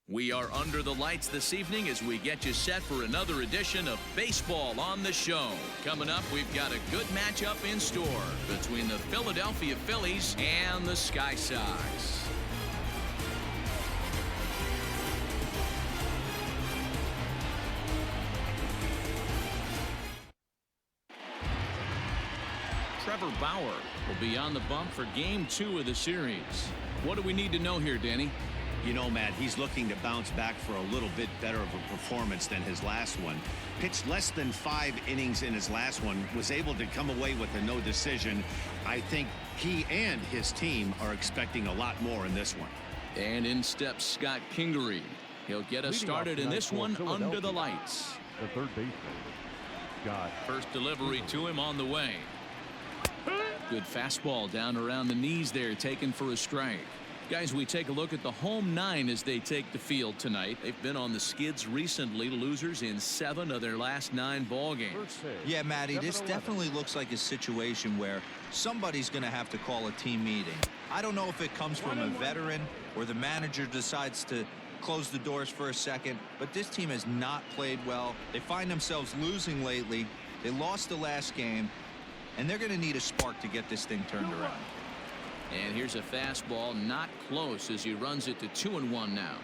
We are under the lights this evening as we get you set for another edition of Baseball on the Show. Coming up, we've got a good matchup in store between the Philadelphia Phillies and the Sky Sox. Trevor Bauer will be on the bump for Game 2 of the series. What do we need to know here, Danny? You know, Matt, he's looking to bounce back for a little bit better of a performance than his last one. Pitched less than 5 innings in his last one, was able to come away with a no decision. I think he and his team are expecting a lot more in this one. And in steps Scott Kingery. He'll get us started in this one under the lights. The third baseman, Scott. First delivery to him on the way. Good fastball down around the knees there, taken for a strike. Guys, we take a look at the home 9 as they take the field tonight. They've been on the skids recently, losers in 7 of their last 9 ball games. Yeah, Matty, this definitely looks like a situation where somebody's going to have to call a team meeting. I don't know if it comes from a veteran or the manager decides to close the doors for a second, but this team has not played well. They find themselves losing lately. They lost the last game, and they're going to need a spark to get this thing turned around. And here's a fastball, not close, as he runs it to 2-1 now.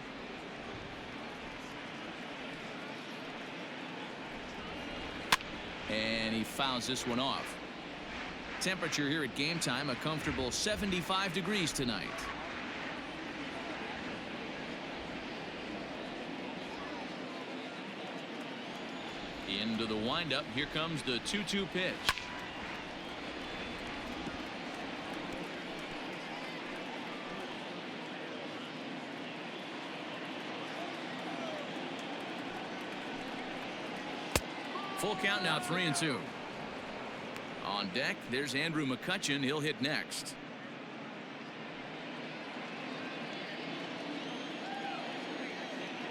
And he fouls this one off. Temperature here at game time, a comfortable 75 degrees tonight. Into the windup. Here comes the 2-2 pitch. Full count now, 3-2. On deck, there's Andrew McCutchen. He'll hit next.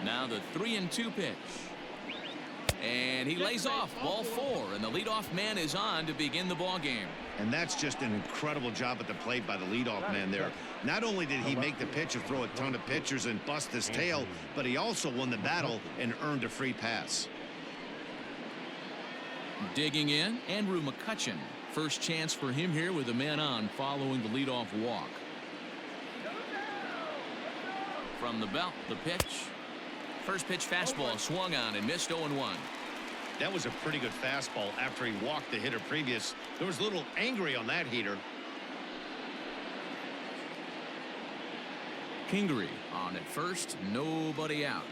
Now the 3-2 pitch. And he lays off, ball 4, and the leadoff man is on to begin the ball game. And that's just an incredible job at the plate by the leadoff man there. Not only did he make the pitch and throw a ton of pitchers and bust his tail, but he also won the battle and earned a free pass. Digging in, Andrew McCutchen. First chance for him here with a man on following the leadoff walk. From the belt, the pitch. First pitch fastball swung on and missed 0-1. That was a pretty good fastball after he walked the hitter previous. There was a little angry on that heater. Kingery on at first, nobody out.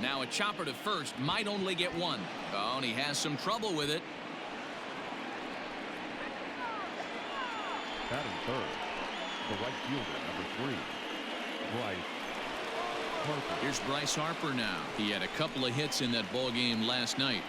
Now a chopper to first, might only get 1. Oh, and he has some trouble with it. Batting third, the right fielder, number 3, Bryce Harper. Here's Bryce Harper now. He had a couple of hits in that ball game last night.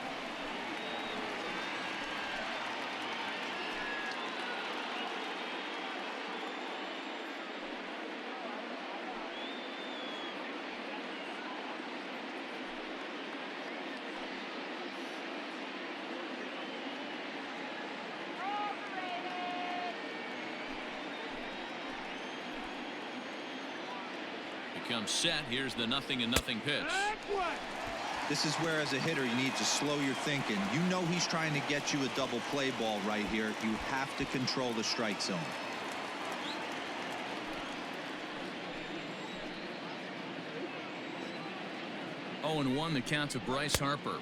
Comes set. Here's the 0-0 pitch. This is where, as a hitter, you need to slow your thinking. You know he's trying to get you a double play ball right here. You have to control the strike zone. Oh, and 1 the count to Bryce Harper.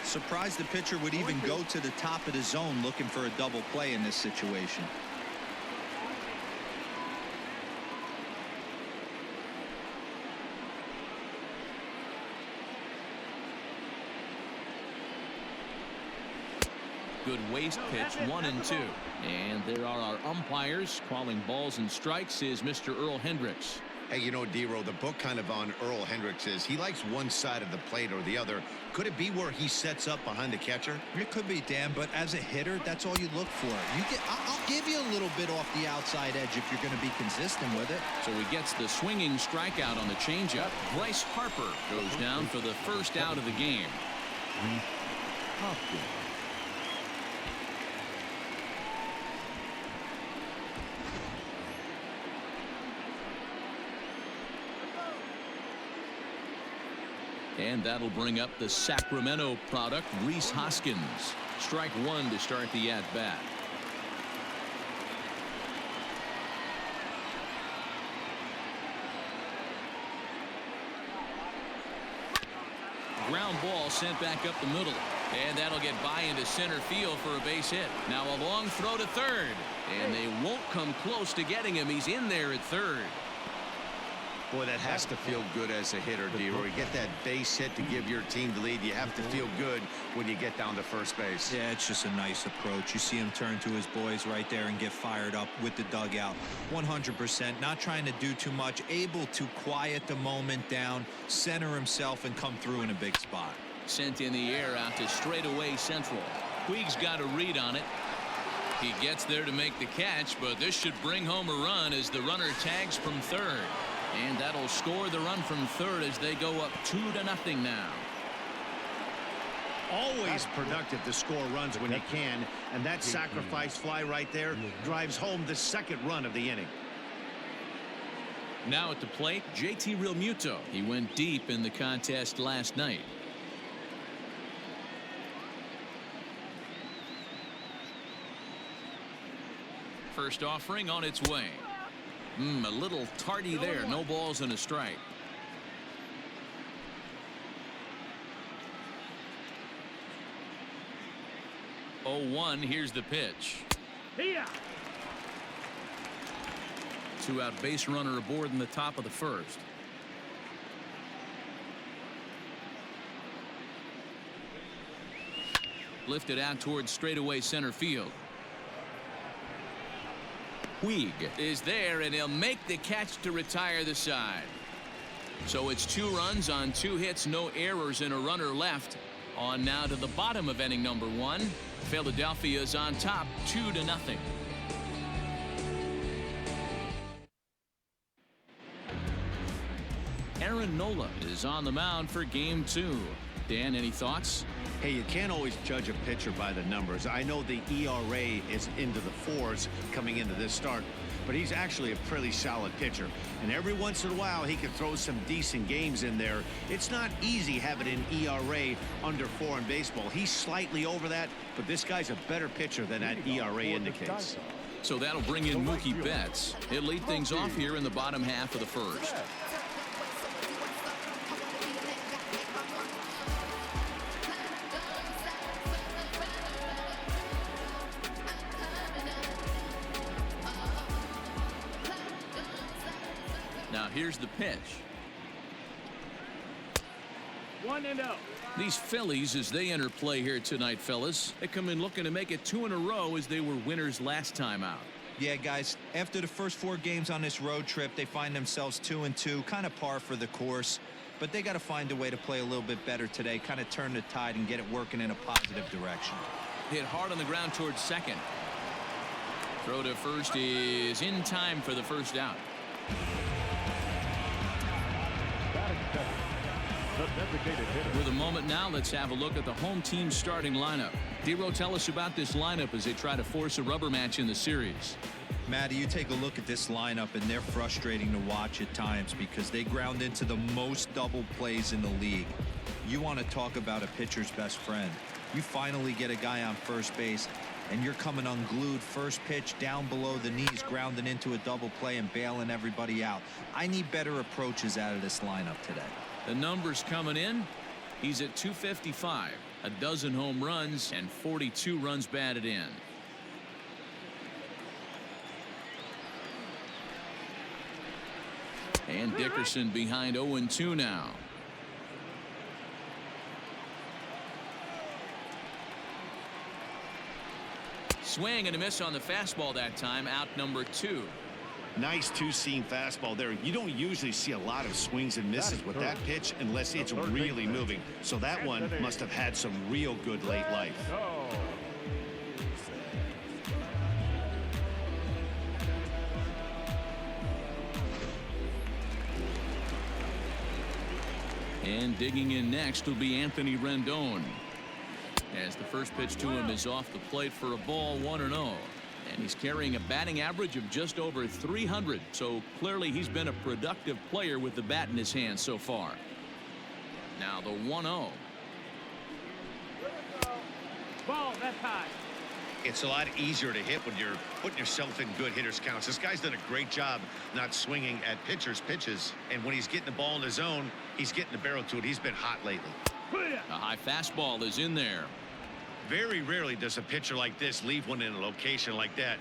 Surprised the pitcher would even go to the top of the zone looking for a double play in this situation. Good waist pitch, 1-2. And there are our umpires calling balls and strikes is Mr. Earl Hendricks. Hey, you know, D-Row, the book kind of on Earl Hendricks is he likes one side of the plate or the other. Could it be where he sets up behind the catcher? It could be, Dan, but as a hitter, that's all you look for. I'll give you a little bit off the outside edge if you're going to be consistent with it. So he gets the swinging strikeout on the changeup. Bryce Harper goes down for the first out of the game. And that'll bring up the Sacramento product, Rhys Hoskins. Strike one to start the at-bat. Ground ball sent back up the middle. And that'll get by into center field for a base hit. Now a long throw to third. And they won't come close to getting him. He's in there at third. Boy, that has to feel good as a hitter, D-Roy. Get that base hit to give your team the lead. You have to feel good when you get down to first base. Yeah, it's just a nice approach. You see him turn to his boys right there and get fired up with the dugout. 100%, not trying to do too much, able to quiet the moment down, center himself, and come through in a big spot. Sent in the air out to straightaway central. Puig's got a read on it. He gets there to make the catch, but this should bring home a run as the runner tags from third. And that'll score the run from third as they go up 2-0 now. Always productive to score runs when you can, and that sacrifice fly right there drives home the second run of the inning. Now at the plate, JT Realmuto. He went deep in the contest last night. First offering on its way. A little tardy there. No balls and a strike. Oh, 1. Here's the pitch. Two out base runner aboard in the top of the first. Lifted out towards straightaway center field. Puig is there, and he'll make the catch to retire the side. So it's 2 runs on 2 hits, no errors, and a runner left. On now to the bottom of inning number 1. Philadelphia's on top 2-0. Aaron Nola is on the mound for game 2. Dan, any thoughts? Hey, you can't always judge a pitcher by the numbers. I know the ERA is into the 4s coming into this start, but he's actually a pretty solid pitcher. And every once in a while, he can throw some decent games in there. It's not easy having an ERA under 4 in baseball. He's slightly over that, but this guy's a better pitcher than that ERA indicates. So that'll bring in Mookie Betts. He'll lead things off here in the bottom half of the first. Now here's the pitch. 1-0. These Phillies, as they enter play here tonight, fellas, they come in looking to make it 2 in a row as they were winners last time out. Yeah, guys, after the first 4 games on this road trip, they find themselves 2-2, kind of par for the course. But they got to find a way to play a little bit better today, kind of turn the tide and get it working in a positive direction. Hit hard on the ground towards second. Throw to first is in time for the first out. With a moment now, let's have a look at the home team starting lineup. D-Row, tell us about this lineup as they try to force a rubber match in the series. Matty, you take a look at this lineup, and they're frustrating to watch at times because they ground into the most double plays in the league. You want to talk about a pitcher's best friend. You finally get a guy on first base, and you're coming unglued first pitch down below the knees, grounding into a double play and bailing everybody out. I need better approaches out of this lineup today. The numbers coming in. He's at 255, a dozen home runs, and 42 runs batted in. And Dickerson behind 0-2 now. Swing and a miss on the fastball that time, out number 2. Nice 2-seam fastball there. You don't usually see a lot of swings and misses with that pitch unless it's really moving. So that one must have had some real good late life. And digging in next will be Anthony Rendon, as the first pitch to him is off the plate for a ball, 1-0. And he's carrying a batting average of just over 300. So clearly he's been a productive player with the bat in his hand so far. Now the 1-0. Ball, that's high. It's a lot easier to hit when you're putting yourself in good hitters counts. This guy's done a great job not swinging at pitchers' pitches. And when he's getting the ball in the zone, he's getting the barrel to it. He's been hot lately. A high fastball is in there. Very rarely does a pitcher like this leave one in a location like that.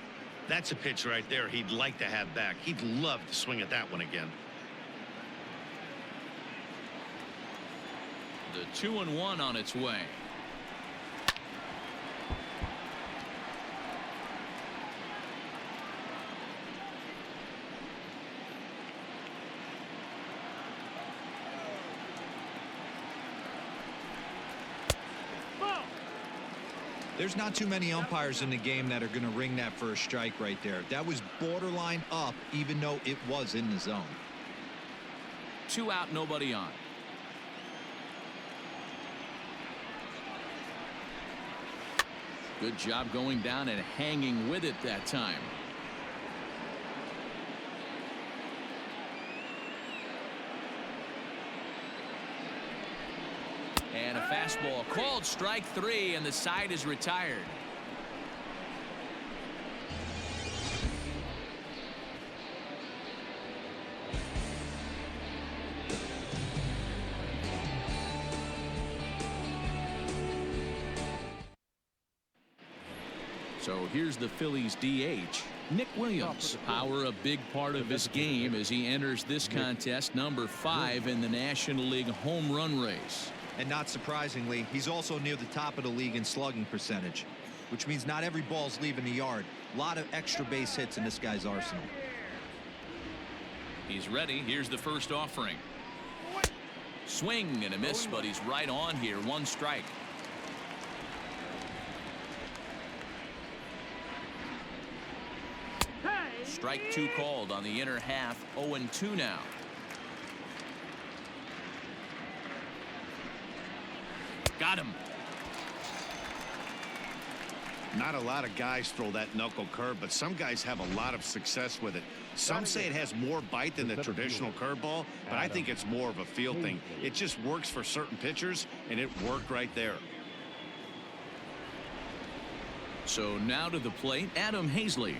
That's a pitch right there he'd like to have back. He'd love to swing at that one again. The 2-1 on its way. There's not too many umpires in the game that are going to ring that for a strike right there. That was borderline up, even though it was in the zone. 2 out, nobody on. Good job going down and hanging with it that time. And a fastball called strike 3, and the side is retired. So here's the Phillies DH, Nick Williams. Power a big part of his game as he enters this contest, number 5 in the National League home run race. And not surprisingly, he's also near the top of the league in slugging percentage, which means not every ball's leaving the yard. A lot of extra base hits in this guy's arsenal. He's ready. Here's the first offering. Swing and a miss, but he's right on here. 1 strike. Strike 2 called on the inner half. 0-2 now. Got him. Not a lot of guys throw that knuckle curve, but some guys have a lot of success with it. Some say it has more bite than the traditional curveball, but I think it's more of a feel thing. It just works for certain pitchers, and it worked right there. So now to the plate, Adam Hazley,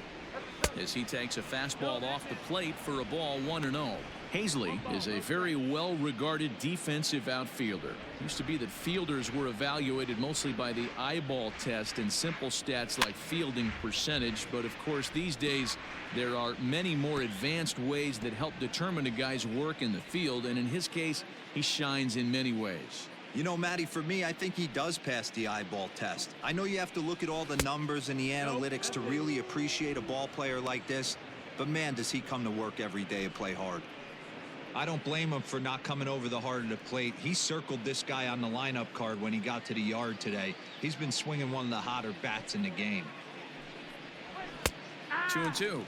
as he takes a fastball off the plate for a ball, 1-0. Hazley is a very well-regarded defensive outfielder. Used to be that fielders were evaluated mostly by the eyeball test and simple stats like fielding percentage, but of course these days there are many more advanced ways that help determine a guy's work in the field, and in his case he shines in many ways. You know, Matty, for me, I think he does pass the eyeball test. I know you have to look at all the numbers and the analytics to really appreciate a ball player like this, but man, does he come to work every day and play hard. I don't blame him for not coming over the heart of the plate. He circled this guy on the lineup card when he got to the yard today. He's been swinging one of the hotter bats in the game. 2-2.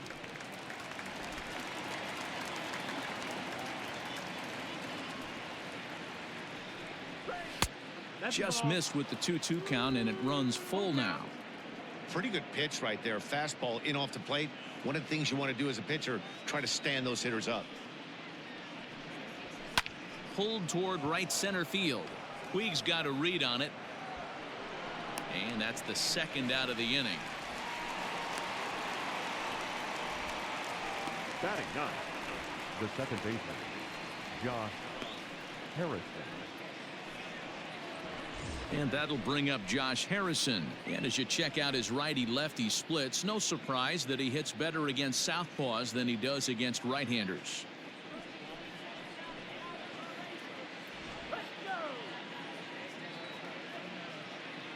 Just missed with the 2-2 count, and it runs full now. Pretty good pitch right there. Fastball in off the plate. One of the things you want to do as a pitcher, try to stand those hitters up. Pulled toward right center field. Puig's got a read on it. And that's the second out of the inning. Batting ninth, the second baseman, Josh Harrison. And that'll bring up Josh Harrison. And as you check out his righty-lefty splits, no surprise that he hits better against southpaws than he does against right-handers.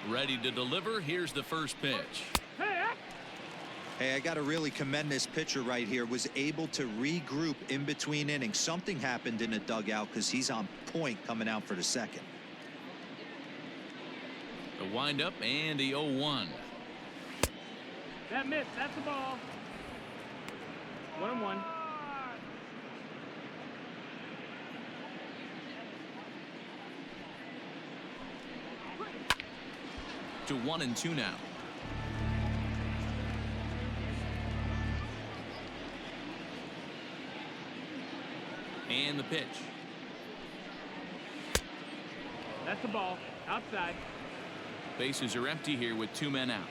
Ready to deliver. Here's the first pitch. Hey, I got to really commend this pitcher right here. Was able to regroup in between innings. Something happened in the dugout because he's on point coming out for the second. The windup and the 0-1. That missed. That's the ball. 1-1. To 1-2 now. And the pitch. That's a ball. Outside. Bases are empty here with 2 men out.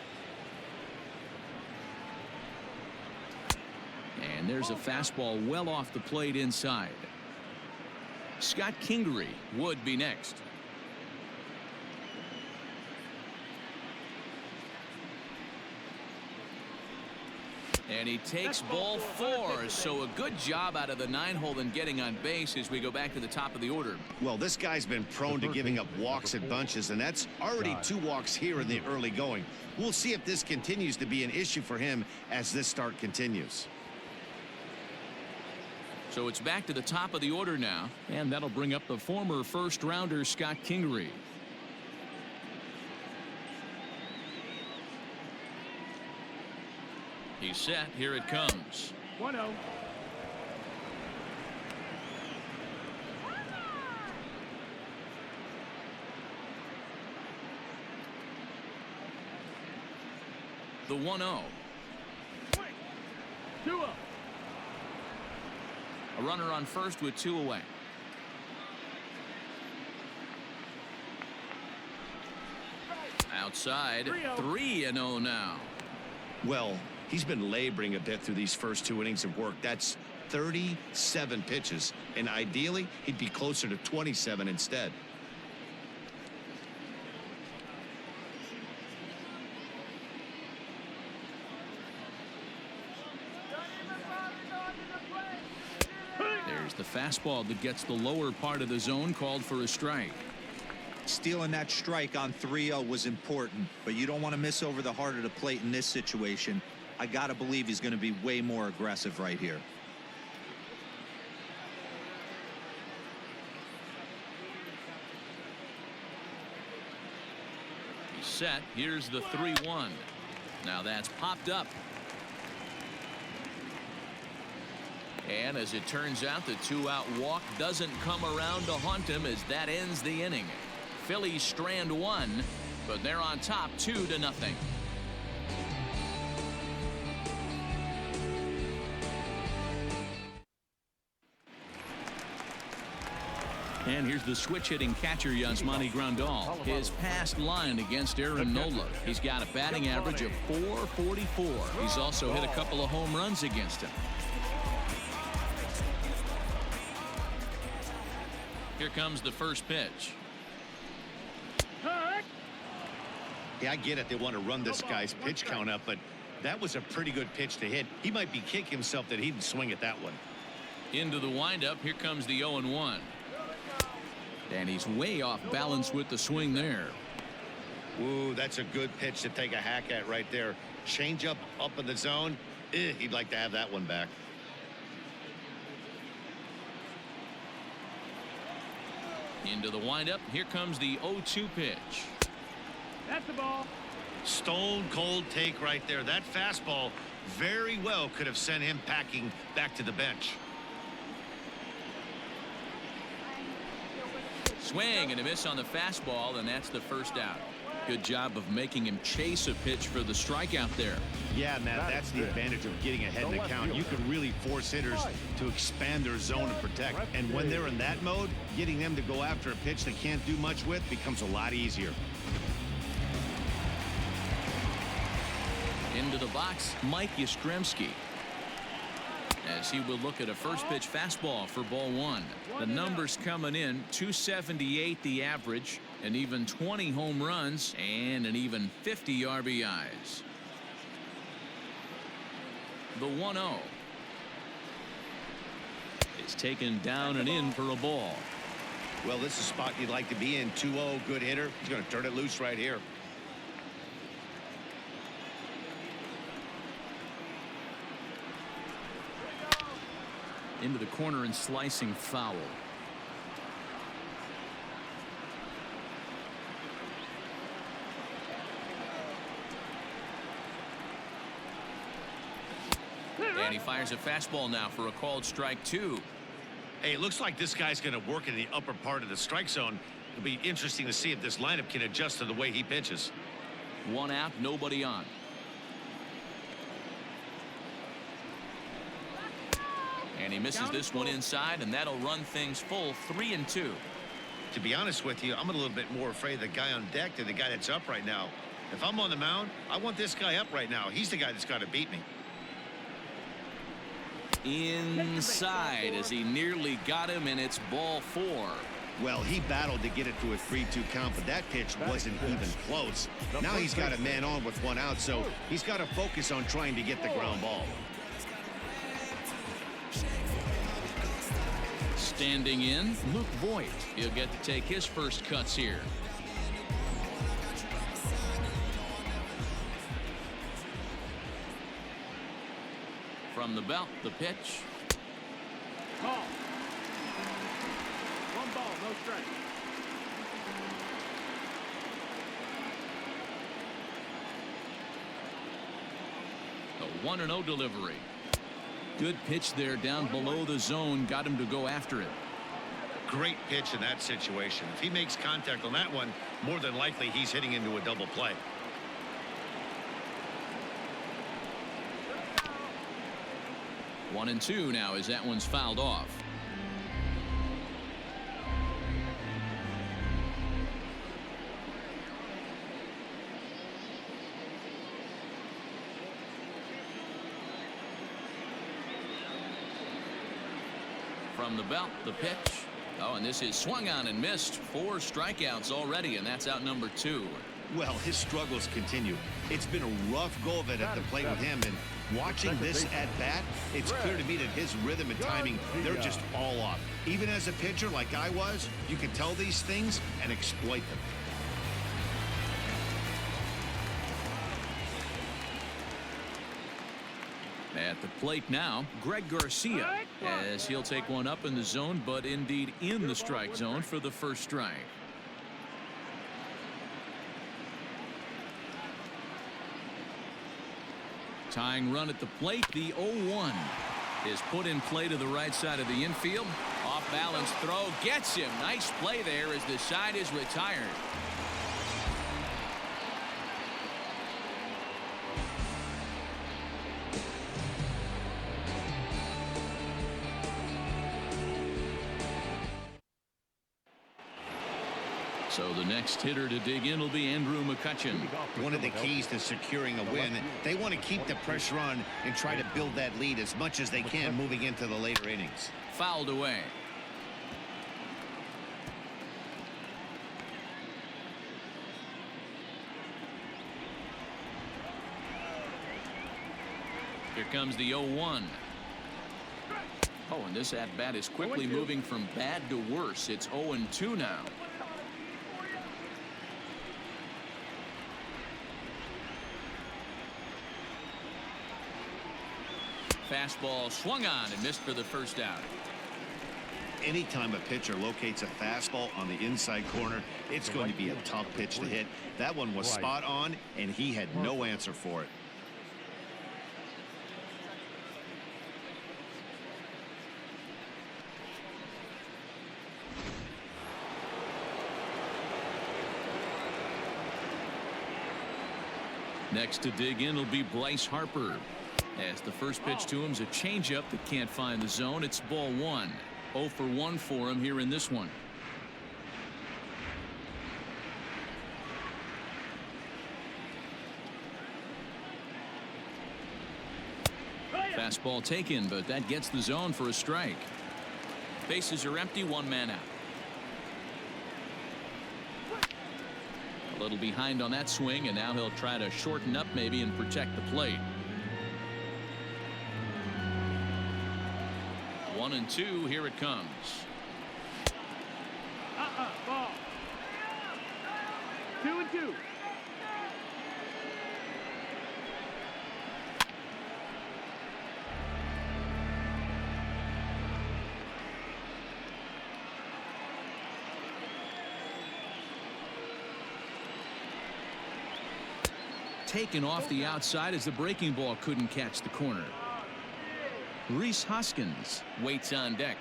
And there's a fastball well off the plate inside. Scott Kingery would be next. And he takes ball 4, so a good job out of the 9-hole in getting on base as we go back to the top of the order. Well, this guy's been prone to giving up walks at bunches, and that's already 2 walks here in the early going. We'll see if this continues to be an issue for him as this start continues. So it's back to the top of the order now, and that'll bring up the former first-rounder Scott Kingery. He's set. Here it comes. 1-0. The 1-0. 2-0. A runner on first with 2 away. Outside. 3-0 now. Well, he's been laboring a bit through these first 2 innings of work. That's 37 pitches, and ideally he'd be closer to 27 instead. There's the fastball that gets the lower part of the zone, called for a strike. Stealing that strike on 3-0 was important, but you don't want to miss over the heart of the plate in this situation. I gotta believe he's going to be way more aggressive right here. He's set. Here's the 3-1. Now that's popped up. And as it turns out, the 2-out walk doesn't come around to haunt him as that ends the inning. Phillies strand 1, but they're on top 2-0. And here's the switch-hitting catcher, Yasmani Grandal. His past line against Aaron Nola. He's got a batting average of .444. He's also hit a couple of home runs against him. Here comes the first pitch. Yeah, I get it. They want to run this guy's pitch count up, but that was a pretty good pitch to hit. He might be kicking himself that he didn't swing at that one. Into the windup. Here comes the 0-1. And he's way off balance with the swing there. Ooh, that's a good pitch to take a hack at right there. Change up in the zone. He'd like to have that one back. Into the windup. Here comes the 0-2 pitch. That's the ball. Stone cold take right there. That fastball very well could have sent him packing back to the bench. Swing and a miss on the fastball, and that's the first out. Good job of making him chase a pitch for the strikeout there. Yeah, Matt, that's the advantage of getting ahead in the count. You can really force hitters to expand their zone and protect. And when they're in that mode, getting them to go after a pitch they can't do much with becomes a lot easier. Into the box, Mike Yastrzemski. As he will look at a first pitch fastball for ball 1. The numbers coming in: 278 the average, an even 20 home runs, and an even 50 RBIs. The 1-0 is taken down and in for a ball. Well, this is a spot you'd like to be in. 2-0, good hitter. He's going to turn it loose right here. Into the corner and slicing foul. And he fires a fastball now for a called strike 2. Hey, it looks like this guy's going to work in the upper part of the strike zone. It'll be interesting to see if this lineup can adjust to the way he pitches. 1 out, nobody on. And he misses this one inside, and that'll run things full. 3-2. To be honest with you, I'm a little bit more afraid of the guy on deck than the guy that's up right now. If I'm on the mound, I want this guy up right now. He's the guy that's got to beat me. Inside as he nearly got him, and it's ball 4. Well, he battled to get it to a 3-2 count, but that pitch wasn't even close. Now he's got a man on with 1 out, so he's got to focus on trying to get the ground ball. Standing in, Luke Voigt. He'll get to take his first cuts here. From the belt, the pitch. Ball. 1 ball, no strike. The 1-0 delivery. Good pitch there down below the zone. Got him to go after it. Great pitch in that situation. If he makes contact on that one, more than likely he's hitting into a double play. One and 2 now as that one's fouled off. From the belt, the pitch. Oh, and this is swung on and missed. 4 strikeouts already, and that's out number 2. Well, his struggles continue. It's been a rough go of it at the plate with him, and watching this at bat, it's clear to me that his rhythm and timing, they're just all off. Even as a pitcher like I was, you can tell these things and exploit them. At the plate now, Greg Garcia, as he'll take one up in the zone, but indeed in the strike zone for the first strike. Tying run at the plate, the 0-1 is put in play to the right side of the infield. Off balance throw gets him. Nice play there as the side is retired. So the next hitter to dig in will be Andrew McCutchen. One of the keys to securing a win, they want to keep the pressure on and try to build that lead as much as they can moving into the later innings. Fouled away. Here comes the 0-1. Oh, and this at-bat is quickly moving from bad to worse. It's 0-2 now. Fastball swung on and missed for the first out. Anytime a pitcher locates a fastball on the inside corner, it's going to be a tough pitch to hit. That one was spot on, and he had no answer for it. Next to dig in will be Bryce Harper. As the first pitch to him is a changeup that can't find the zone. It's ball 1. 0 for 1 for him here in this one. Fastball taken, but that gets the zone for a strike. Bases are empty, 1 man out. A little behind on that swing, and now he'll try to shorten up maybe and protect the plate. 1-2, here it comes. Ball. 2-2. Taken off the outside as the breaking ball couldn't catch the corner. Rhys Hoskins waits on deck.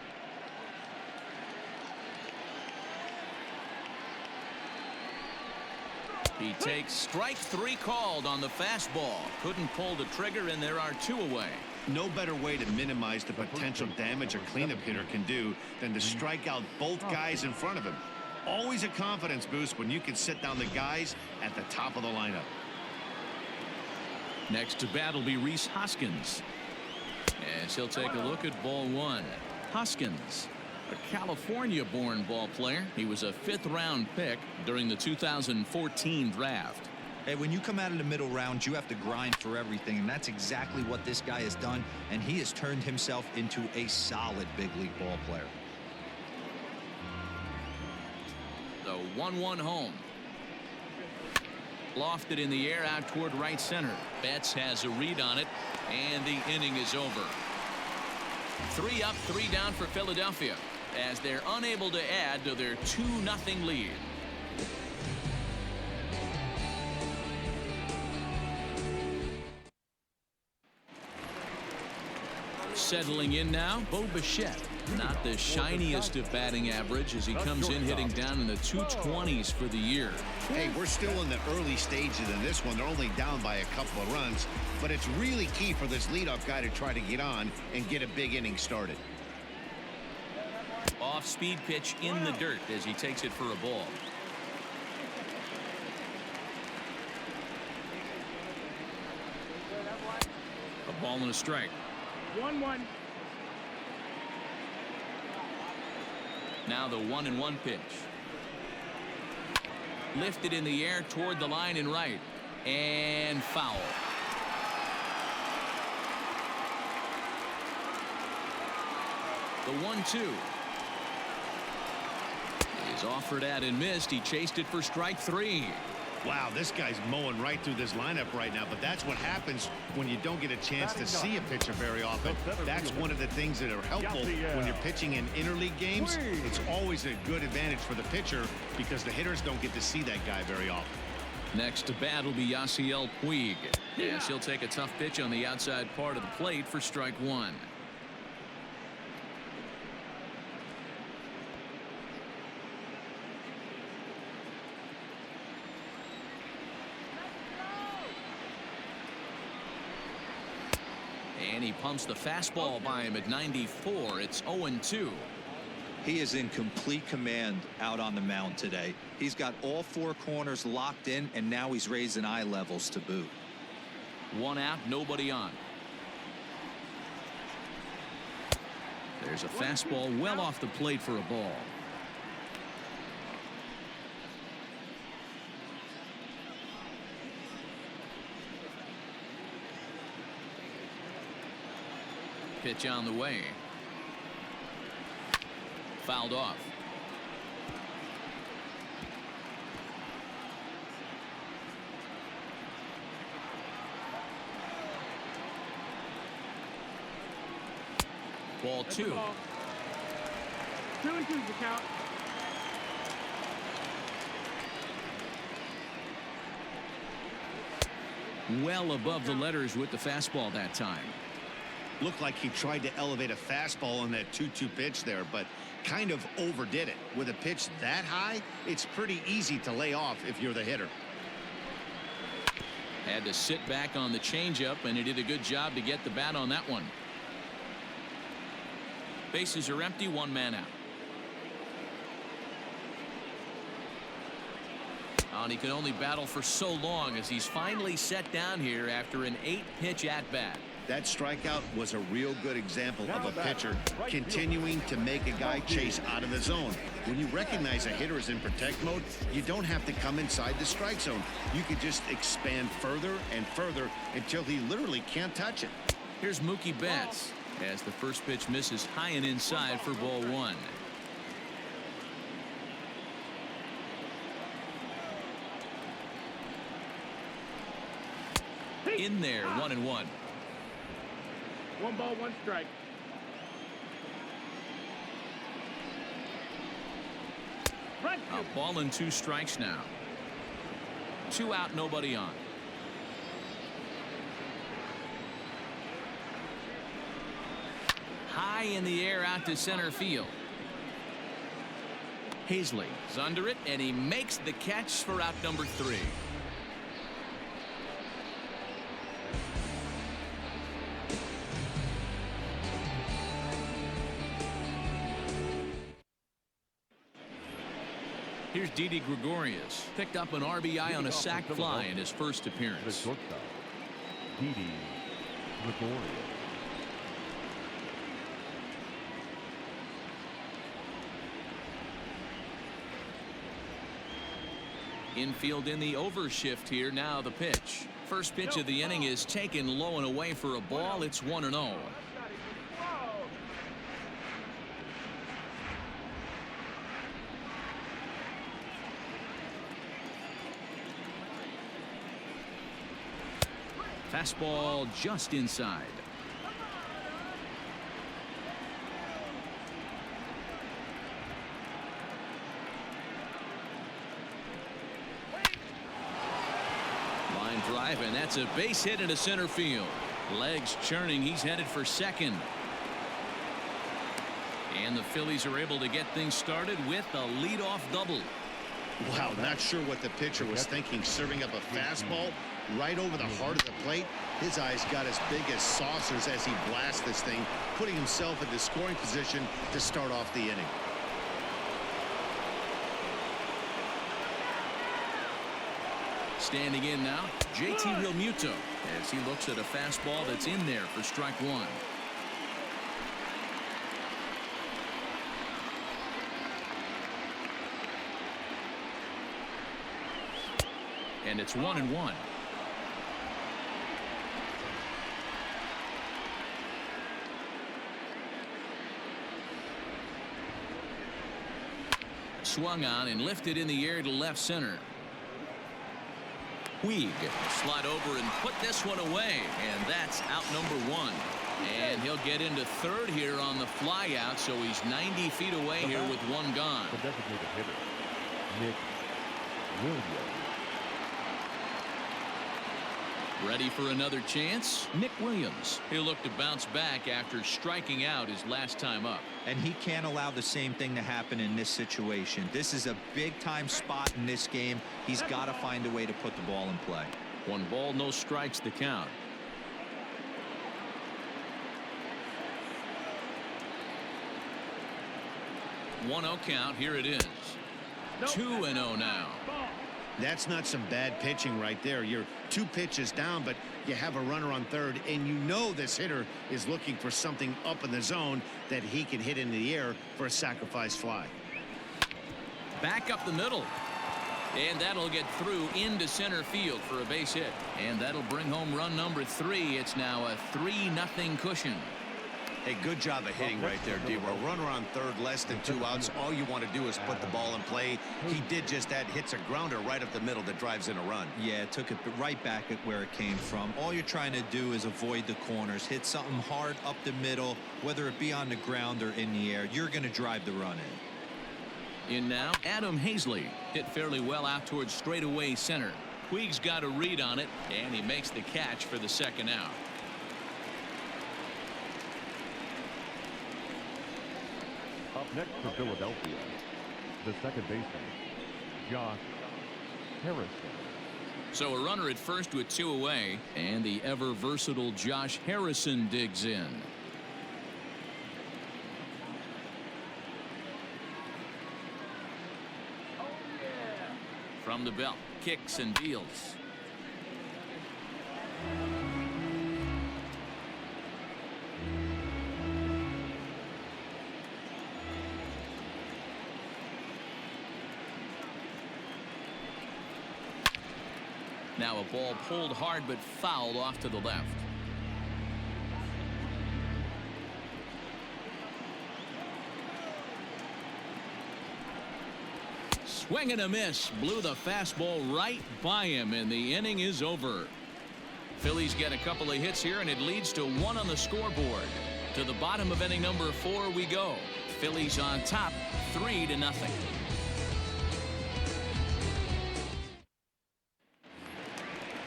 He takes strike 3 called on the fastball. Couldn't pull the trigger, and there are 2 away. No better way to minimize the potential damage a cleanup hitter can do than to strike out both guys in front of him. Always a confidence boost when you can sit down the guys at the top of the lineup. Next to bat will be Rhys Hoskins. As he'll take a look at ball one. Hoskins, a California-born ball player. He was a 5th-round pick during the 2014 draft. Hey, when you come out of the middle rounds, you have to grind for everything, and that's exactly what this guy has done, and he has turned himself into a solid big league ball player. The 1-1 home. Lofted in the air out toward right center. Betts has a read on it, and the inning is over. 3 up, 3 down for Philadelphia as they're unable to add to their 2-0 lead. Settling in now, Bo Bichette. Not the shiniest of batting average as he comes in hitting down in the 220s for the year. Hey, we're still in the early stages in this one. They're only down by a couple of runs, but it's really key for this leadoff guy to try to get on and get a big inning started. Off-speed pitch in the dirt as he takes it for a ball. A ball and a strike. 1-1. Now the 1-1 pitch. Lifted in the air toward the line and right. And foul. The 1-2 is offered at and missed. He chased it for strike 3. Wow, this guy's mowing right through this lineup right now, but that's what happens when you don't get a chance to see a pitcher very often. That's one of the things that are helpful when you're pitching in interleague games. It's always a good advantage for the pitcher because the hitters don't get to see that guy very often. Next to bat will be Yasiel Puig. Yes, he'll take a tough pitch on the outside part of the plate for strike 1. And he pumps the fastball by him at 94. It's 0-2. He is in complete command out on the mound today. He's got all 4 corners locked in, and now he's raising eye levels to boot. 1 out, nobody on. There's a fastball well off the plate for a ball. Pitch on the way. Fouled off. Ball 2. 2-2 is the count. Well above the letters with the fastball that time. Looked like he tried to elevate a fastball on that 2-2 pitch there, but kind of overdid it. With a pitch that high, it's pretty easy to lay off if you're the hitter. Had to sit back on the changeup, and he did a good job to get the bat on that one. Bases are empty, 1 man out. And he can only battle for so long as he's finally set down here after an 8-pitch at-bat. That strikeout was a real good example of a pitcher continuing to make a guy chase out of the zone. When you recognize a hitter is in protect mode, you don't have to come inside the strike zone. You could just expand further and further until he literally can't touch it. Here's Mookie Betts as the first pitch misses high and inside for ball 1. In there, 1-1. 1 ball, 1 strike. A ball and 2 strikes now. 2 out, nobody on. High in the air out to center field. Hazley is under it, and he makes the catch for out number 3. Here's Didi Gregorius. Picked up an RBI on a sac fly in his first appearance. The shortstop, Didi Gregorius. Infield in the overshift here. Now the pitch. First pitch of the inning is taken low and away for a ball. It's 1-0. Fastball just inside. Line drive, and that's a base hit into center field. Legs churning. He's headed for second. And the Phillies are able to get things started with a leadoff double. Wow, not sure what the pitcher was thinking, serving up a fastball right over the heart of the plate. His eyes got as big as saucers as he blasts this thing, putting himself in the scoring position to start off the inning. Standing in now, JT Realmuto as he looks at a fastball that's in there for strike one. And it's 1-1. Swung on and lifted in the air to left center. Puig slide over and put this one away, and that's out number one. And he'll get into third here on the fly out, so he's 90 feet away here with one gone. The designated hitter, Nick Williams. Ready for another chance? Nick Williams. He'll look to bounce back after striking out his last time up. And he can't allow the same thing to happen in this situation. This is a big-time spot in this game. He's got to find a way to put the ball in play. 1 ball, no strikes, the count. One 0 count. Here it is. 2-0 now. That's not some bad pitching right there. You're 2 pitches down, but you have a runner on third, and you know this hitter is looking for something up in the zone that he can hit into the air for a sacrifice fly. Back up the middle. And that'll get through into center field for a base hit. And that'll bring home run number 3. It's now a 3-0 cushion. Hey, good job of hitting right there, D-Row. Runner on third, less than 2 outs. All you want to do is put the ball in play. He did just that. Hits a grounder right up the middle that drives in a run. Yeah, took it right back at where it came from. All you're trying to do is avoid the corners. Hit something hard up the middle, whether it be on the ground or in the air. You're going to drive the run In now, Adam Hazley. Hit fairly well out towards straightaway center. Puig's got a read on it, and he makes the catch for the second out. Up next for Philadelphia, the second baseman, Josh Harrison. So a runner at first with 2 away, and the ever versatile Josh Harrison digs in. From the belt, kicks and deals. Now a ball pulled hard but fouled off to the left. Swing and a miss. Blew the fastball right by him, and the inning is over. Phillies get a couple of hits here, and it leads to 1 on the scoreboard. To the bottom of inning number 4 we go. Phillies on top, 3-0.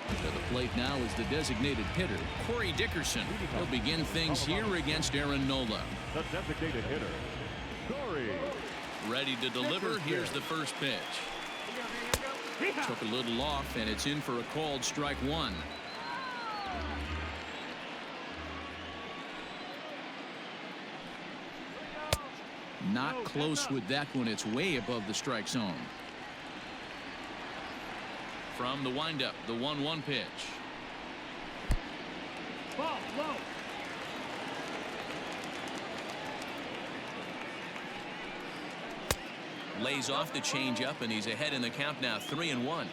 To the plate now is the designated hitter, Corey Dickerson. He'll begin things here against Aaron Nola. The designated hitter, Corey. Ready to deliver. Here's the first pitch. Took a little off, and it's in for a called strike 1. Not close with that one. It's way above the strike zone. From the windup, the 1-1 pitch. Ball low. Lays off the changeup, and he's ahead in the count now, 3-1.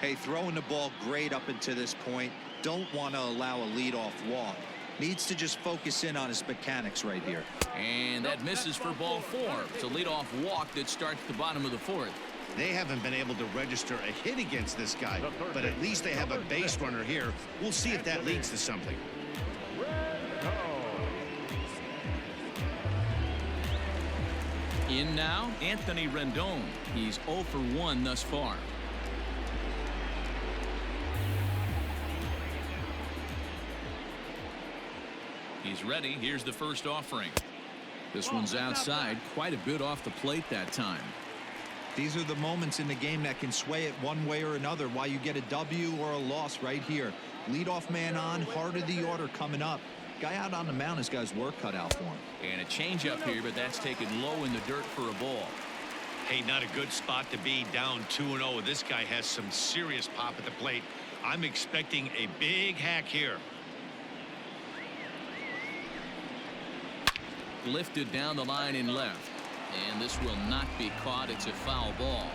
Hey, throwing the ball great up until this point. Don't want to allow a leadoff walk. Needs to just focus in on his mechanics right here. And that misses for ball 4. It's a leadoff walk that starts the bottom of the 4th. They haven't been able to register a hit against this guy, but at least they have a base runner here. We'll see if that leads to something. In now, Anthony Rendon. He's 0 for 1 thus far. He's ready. Here's the first offering. This one's outside, quite a bit off the plate that time. These are the moments in the game that can sway it one way or another, why you get a W or a loss right here. Leadoff man on, heart of the order coming up. Guy out on the mound has got his work cut out for him. And a changeup here, but that's taken low in the dirt for a ball. Hey, not a good spot to be, down 2-0. This guy has some serious pop at the plate. I'm expecting a big hack here. Lifted down the line in left. And this will not be caught. It's a foul ball.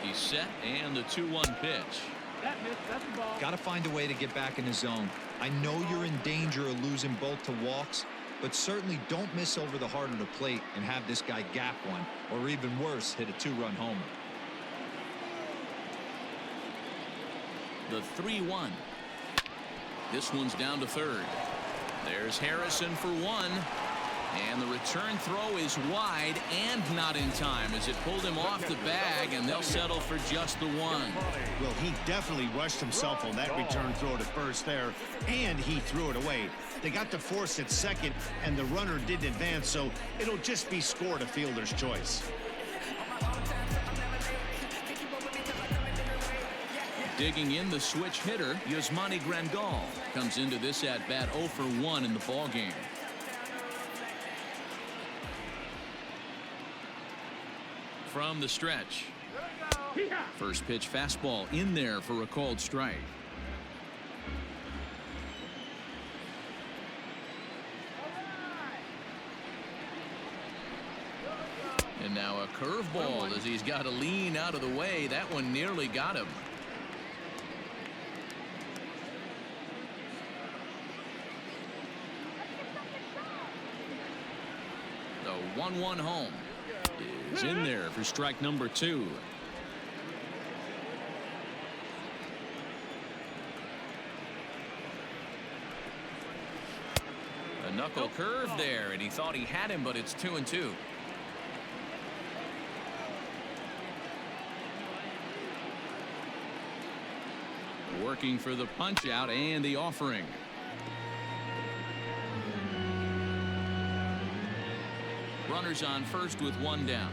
He's set, and the 2-1 pitch. That missed. That's the ball. Got to find a way to get back in the zone. I know you're in danger of losing both to walks, but certainly don't miss over the heart of the plate and have this guy gap one, or even worse, hit a 2-run homer. The 3-1. This one's down to third. There's Harrison for 1. And the return throw is wide and not in time as it pulled him off the bag, and they'll settle for just the 1. Well, he definitely rushed himself on that return throw to first there, and he threw it away. They got to force at second, and the runner didn't advance, so it'll just be scored a fielder's choice. Digging in, the switch hitter, Yasmani Grandal, comes into this at-bat 0 for 1 in the ballgame. From the stretch. First pitch fastball in there for a called strike. And now a curveball as he's got to lean out of the way. That one nearly got him. The 1-1 home is in there for strike number 2. A knuckle curve there, and he thought he had him, but it's 2-2. Working for the punch out and the offering. Runners on first with 1 down.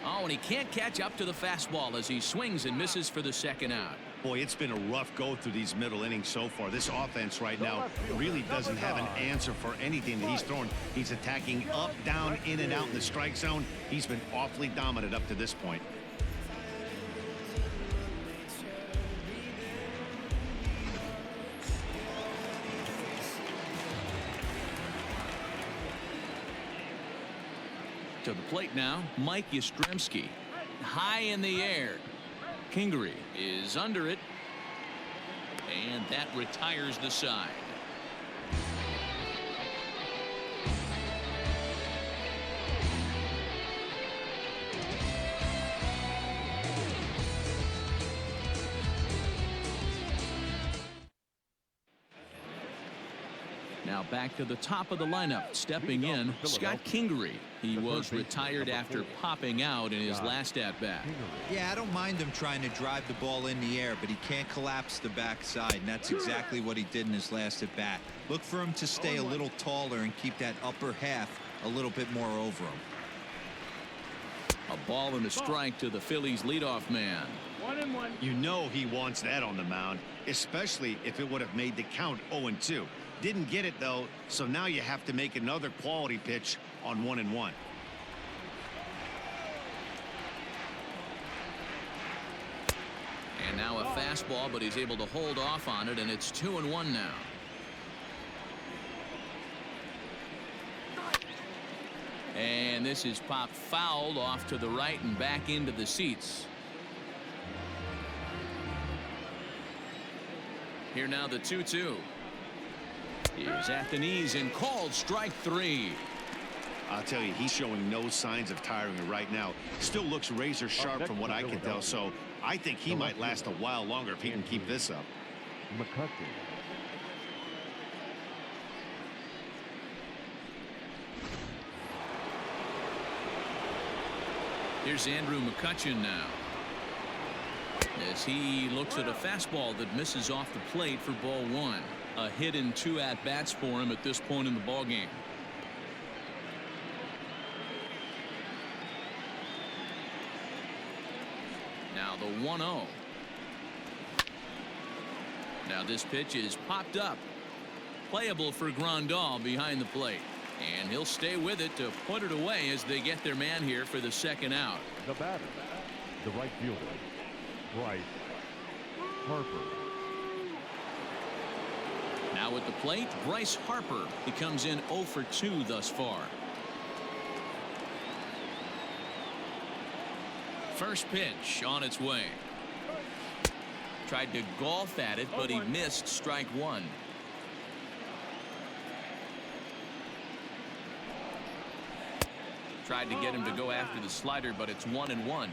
Oh, and he can't catch up to the fastball as he swings and misses for the second out. Boy, it's been a rough go through these middle innings so far. This offense right now really doesn't have an answer for anything that he's throwing. He's attacking up, down, in and out in the strike zone. He's been awfully dominant up to this point. To the plate now, Mike Yastrzemski. High in the air. Kingery is under it. And that retires the side. Now back to the top of the lineup, stepping in, Scott Kingery. He was retired after popping out in his last at-bat. Yeah, I don't mind him trying to drive the ball in the air, but he can't collapse the backside, and that's exactly what he did in his last at-bat. Look for him to stay a little taller and keep that upper half a little bit more over him. A ball and a strike to the Phillies leadoff man. 1-1. You know he wants that on the mound, especially if it would have made the count 0-2. Didn't get it, though, so now you have to make another quality pitch on 1-1. And now a fastball, but he's able to hold off on it, and it's 2-1 now. And this is popped fouled off to the right and back into the seats. Here now the 2-2. Here's at the knees and called strike 3. I'll tell you, he's showing no signs of tiring right now. Still looks razor sharp from what I can tell, so I think he might last a while longer if he can keep this up. McCutcheon. Here's Andrew McCutcheon now, as he looks at a fastball that misses off the plate for ball 1. A hit and 2 at-bats for him at this point in the ball game. Now the 1-0. Now this pitch is popped up. Playable for Grandal behind the plate. And he'll stay with it to put it away as they get their man here for the second out. The batter, the right fielder, Bryce Harper. Now at the plate, Bryce Harper. He comes in 0 for 2 thus far. First pitch on its way. Tried to golf at it, but he missed strike 1. Tried to get him to go after the slider, but it's 1-1.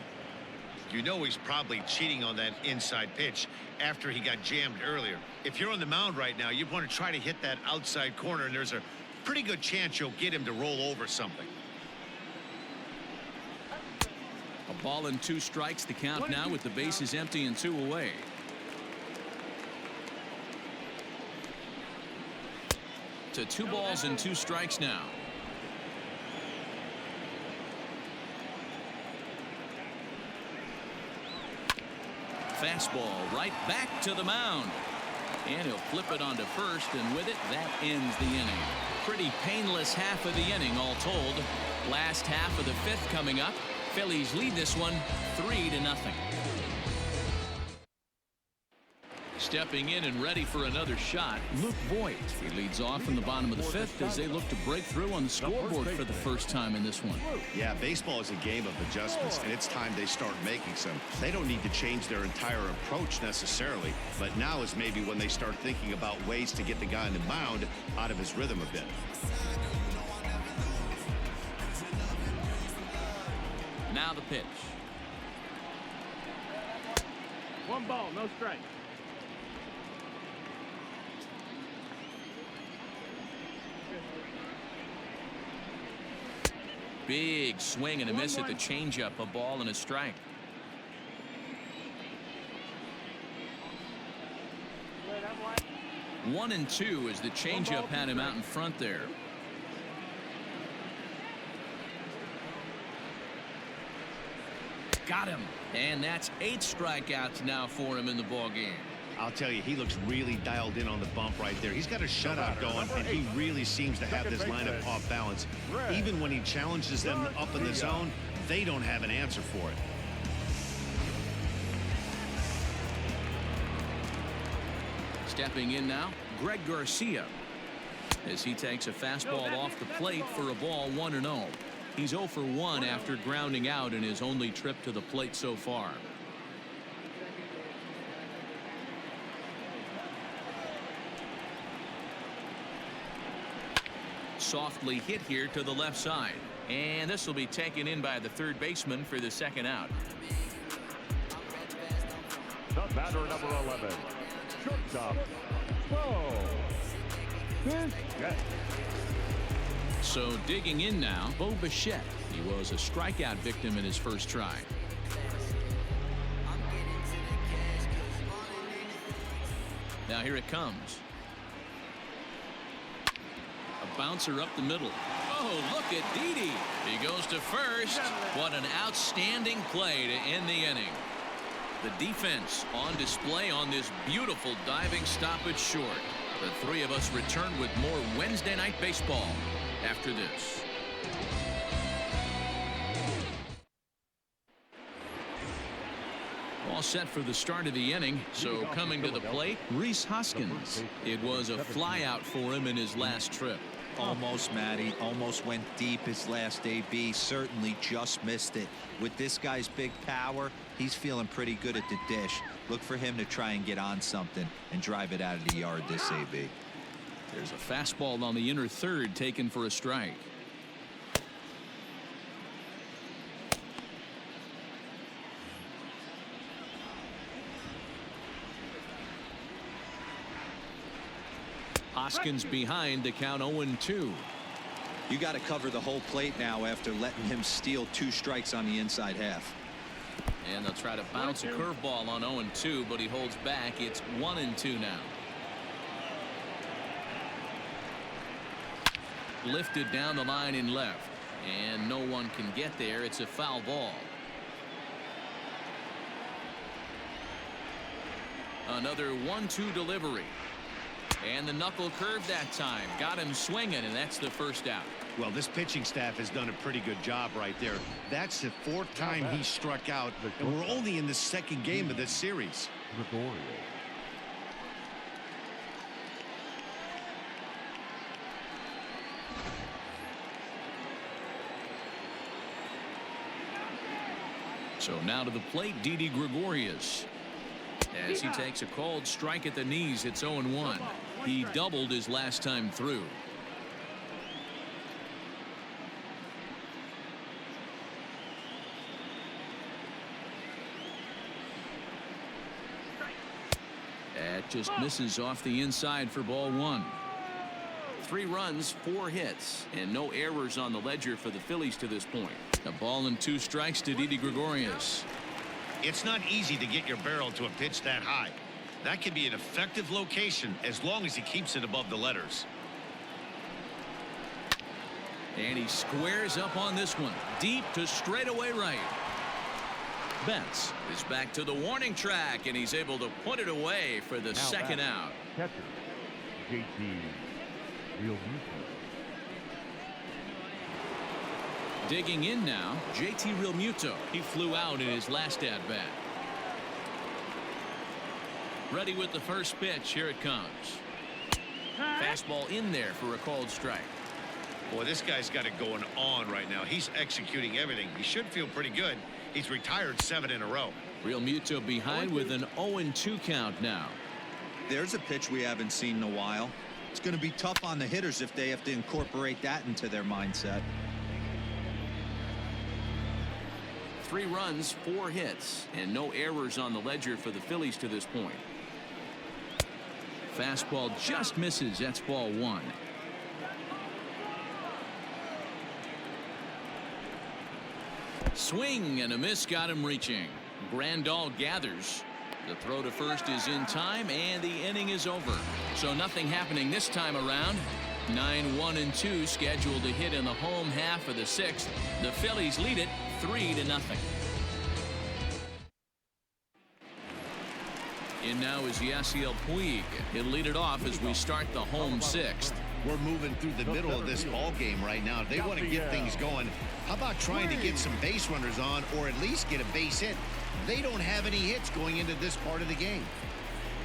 You know he's probably cheating on that inside pitch after he got jammed earlier. If you're on the mound right now, you want to try to hit that outside corner, and there's a pretty good chance you'll get him to roll over something. A ball and 2 strikes to count now with the bases empty and 2 away. To 2 balls and 2 strikes now. Fastball right back to the mound. And he'll flip it onto first, and with it, that ends the inning. Pretty painless half of the inning, all told. Last half of the 5th coming up. Phillies lead this one 3-0. Stepping in and ready for another shot, Luke Voigt. He leads off in the bottom of the 5th as they look to break through on the scoreboard for the first time in this one. Yeah, baseball is a game of adjustments, and it's time they start making some. They don't need to change their entire approach necessarily, but now is maybe when they start thinking about ways to get the guy on the mound out of his rhythm a bit. Now the pitch. 1 ball, no strike. Big swing and a miss at the changeup. A ball and a strike. Wait, 1-2 as the changeup had him out in front there. Got him. And that's 8 strikeouts now for him in the ball game. I'll tell you, he looks really dialed in on the bump right there. He's got a shutout going, and he really seems to have this lineup off balance. Even when he challenges them up in the zone, they don't have an answer for it. Stepping in now, Greg Garcia, as he takes a fastball off the plate for a ball 1-0. He's 0 for 1 after grounding out in his only trip to the plate so far. Softly hit here to the left side, and this will be taken in by the third baseman for the second out. The batter, number 11, shortstop, Bo Bichette. So digging in now, Bo Bichette. He was a strikeout victim in his first try. Now here it comes. A bouncer up the middle. Oh, look at Didi. He goes to first. What an outstanding play to end the inning. The defense on display on this beautiful diving stoppage short. The three of us return with more Wednesday Night Baseball after this. All set for the start of the inning. So coming to the plate, Rhys Hoskins. It was a flyout for him in his last trip. Almost, Matty. Almost went deep his last AB. Certainly just missed it. With this guy's big power, he's feeling pretty good at the dish. Look for him to try and get on something and drive it out of the yard this AB. There's a fastball on the inner third taken for a strike. Hoskins behind to count 0-2. You got to cover the whole plate now after letting him steal 2 strikes on the inside half. And they'll try to bounce a curveball on 0-2, but he holds back. It's 1-2 now. Lifted down the line in left, and no one can get there. It's a foul ball. Another 1-2 delivery. And the knuckle curve that time got him swinging, and that's the first out. Well, this pitching staff has done a pretty good job right there. That's the 4th time he struck out, and we're only in the 2nd game of this series. Gregorio. So now to the plate, Didi Gregorius. As he takes a called strike at the knees, it's 0-1. He doubled his last time through. That just misses off the inside for ball 1. 3 runs, 4 hits, and no errors on the ledger for the Phillies to this point. A ball and 2 strikes to Didi Gregorius. It's not easy to get your barrel to a pitch that high. That can be an effective location as long as he keeps it above the letters. And he squares up on this one, deep to straightaway right. Betts is back to the warning track, and he's able to put it away for the second out. Catcher, JT Realmuto. Digging in now, JT Realmuto. He flew out in his last at bat. Ready with the first pitch. Here it comes. Fastball in there for a called strike. Boy, this guy's got it going on right now. He's executing everything. He should feel pretty good. He's retired 7 in a row. Realmuto behind with an 0-2 count now. There's a pitch we haven't seen in a while. It's going to be tough on the hitters if they have to incorporate that into their mindset. 3 runs, 4 hits, and no errors on the ledger for the Phillies to this point. Fastball just misses. That's ball 1. Swing and a miss got him reaching. Grandal gathers. The throw to first is in time, and the inning is over. So nothing happening this time around. 9-1-2 scheduled to hit in the home half of the 6th. The Phillies lead it 3-0. In now is Yasiel Puig. He'll lead it off as we start the home 6th. We're moving through the middle of this ball game right now. They want to get things going. How about trying to get some base runners on, or at least get a base hit? They don't have any hits going into this part of the game.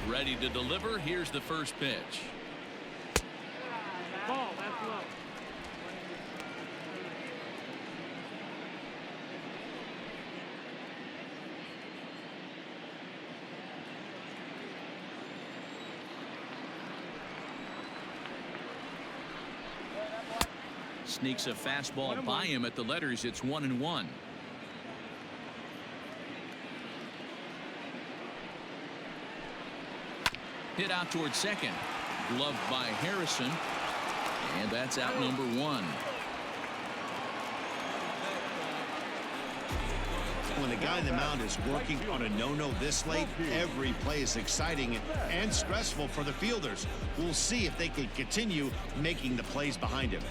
Ready to deliver. Here's the first pitch. Ball, that's low. Sneaks a fastball by him at the letters. It's 1-1. Hit out towards second. Gloved by Harrison. And that's out number 1. When the guy in the mound is working on a no-no this late, every play is exciting and stressful for the fielders. We'll see if they can continue making the plays behind him.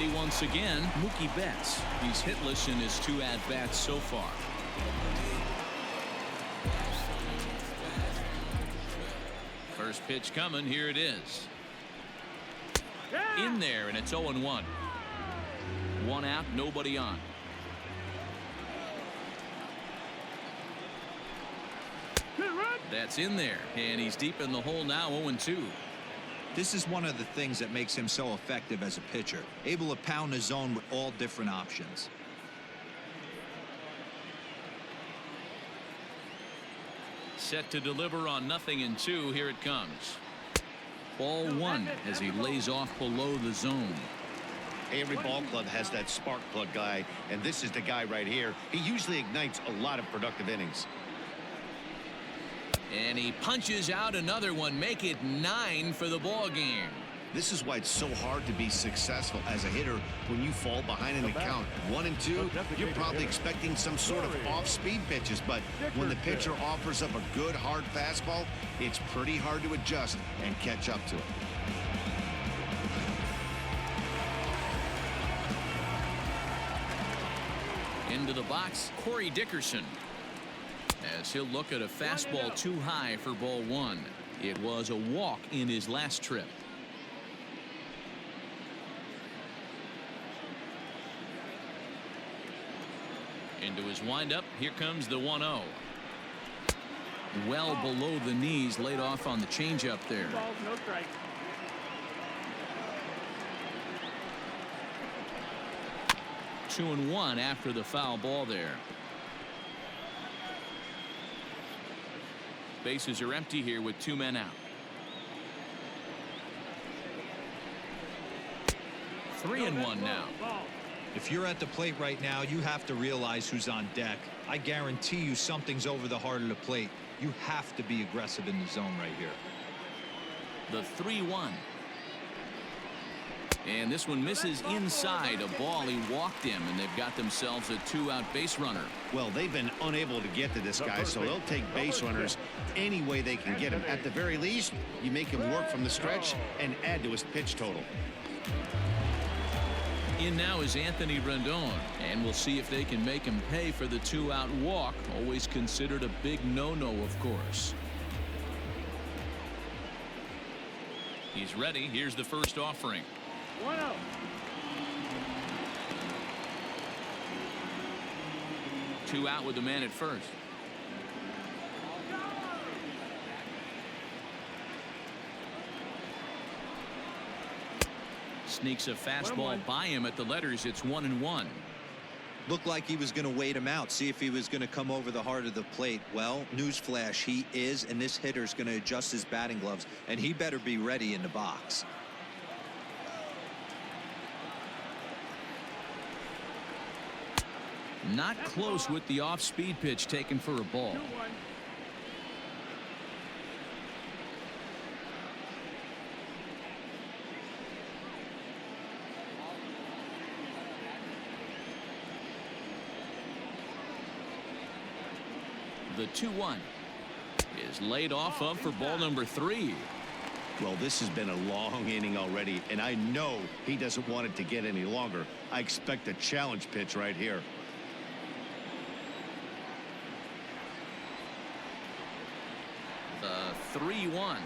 ready once again, Mookie Betts. He's hitless in his 2 at-bats so far. First pitch coming. Here it is. In there, and it's 0-1. 1 out, nobody on. That's in there, and he's deep in the hole now. 0-2. This is one of the things that makes him so effective as a pitcher, able to pound the zone with all different options. Set to deliver on 0-2. Here it comes. Ball 1 as he lays off below the zone. Every ball club has that spark plug guy, and this is the guy right here. He usually ignites a lot of productive innings. And he punches out another one. Make it 9 for the ball game. This is why it's so hard to be successful as a hitter when you fall behind an account 1-2. You're probably expecting some sort of off-speed pitches, but when the pitcher offers up a good hard fastball, it's pretty hard to adjust and catch up to it. Into the box, Corey Dickerson, as he'll look at a fastball too high for ball 1. It was a walk in his last trip. Into his windup. Here comes the 1-0. Well below the knees, laid off on the changeup there. Balls, no strike. Two and 1 after the foul ball there. Bases are empty here with 2 men out. 3-1 now. If you're at the plate right now, you have to realize who's on deck. I guarantee you something's over the heart of the plate. You have to be aggressive in the zone right here. The 3-1. And this one misses inside. A ball he walked him, and they've got themselves a 2-out base runner. Well, they've been unable to get to this guy, so they'll take base runners any way they can get him. At the very least, you make him work from the stretch and add to his pitch total. In now is Anthony Rendon, and we'll see if they can make him pay for the 2-out walk. Always considered a big no-no, of course. He's ready. Here's the first offering. 1-0. Two out with the man at first. Sneaks a fastball by him at the letters. It's 1-1. Looked like he was going to wait him out, see if he was going to come over the heart of the plate. Well, newsflash, he is, and this hitter's going to adjust his batting gloves, and he better be ready in the box. Not close with the off-speed pitch taken for a ball. 2-1. The 2-1 is laid off of for ball number 3. Well, this has been a long inning already, and I know he doesn't want it to get any longer. I expect a challenge pitch right here. The 3-1.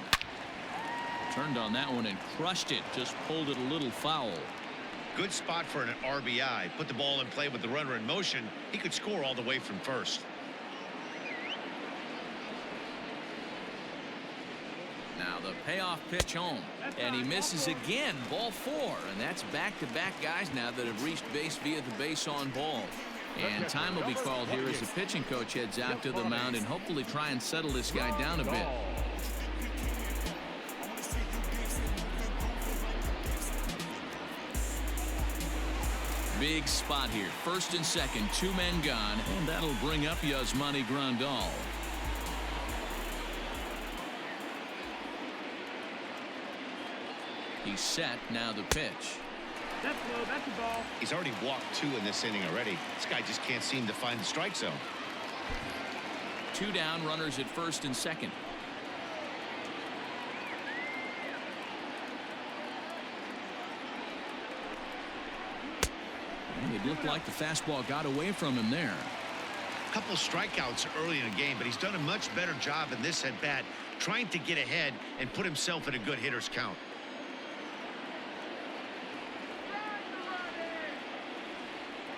Turned on that one and crushed it. Just pulled it a little foul. Good spot for an RBI. Put the ball in play with the runner in motion. He could score all the way from first. Now the payoff pitch home, and he misses again. Ball 4, and that's back-to-back guys now that have reached base via the base on ball. And time will be called here as the pitching coach heads out to the mound and hopefully try and settle this guy down a bit. Big spot here. First and second, 2 men gone, and that'll bring up Yasmani Grandal. He's set. Now the pitch. That's low. That's a ball. He's already walked 2 in this inning already. This guy just can't seem to find the strike zone. 2 down, runners at first and second. It looked like the fastball got away from him there. Couple strikeouts early in the game, but he's done a much better job in this at bat, trying to get ahead and put himself in a good hitter's count.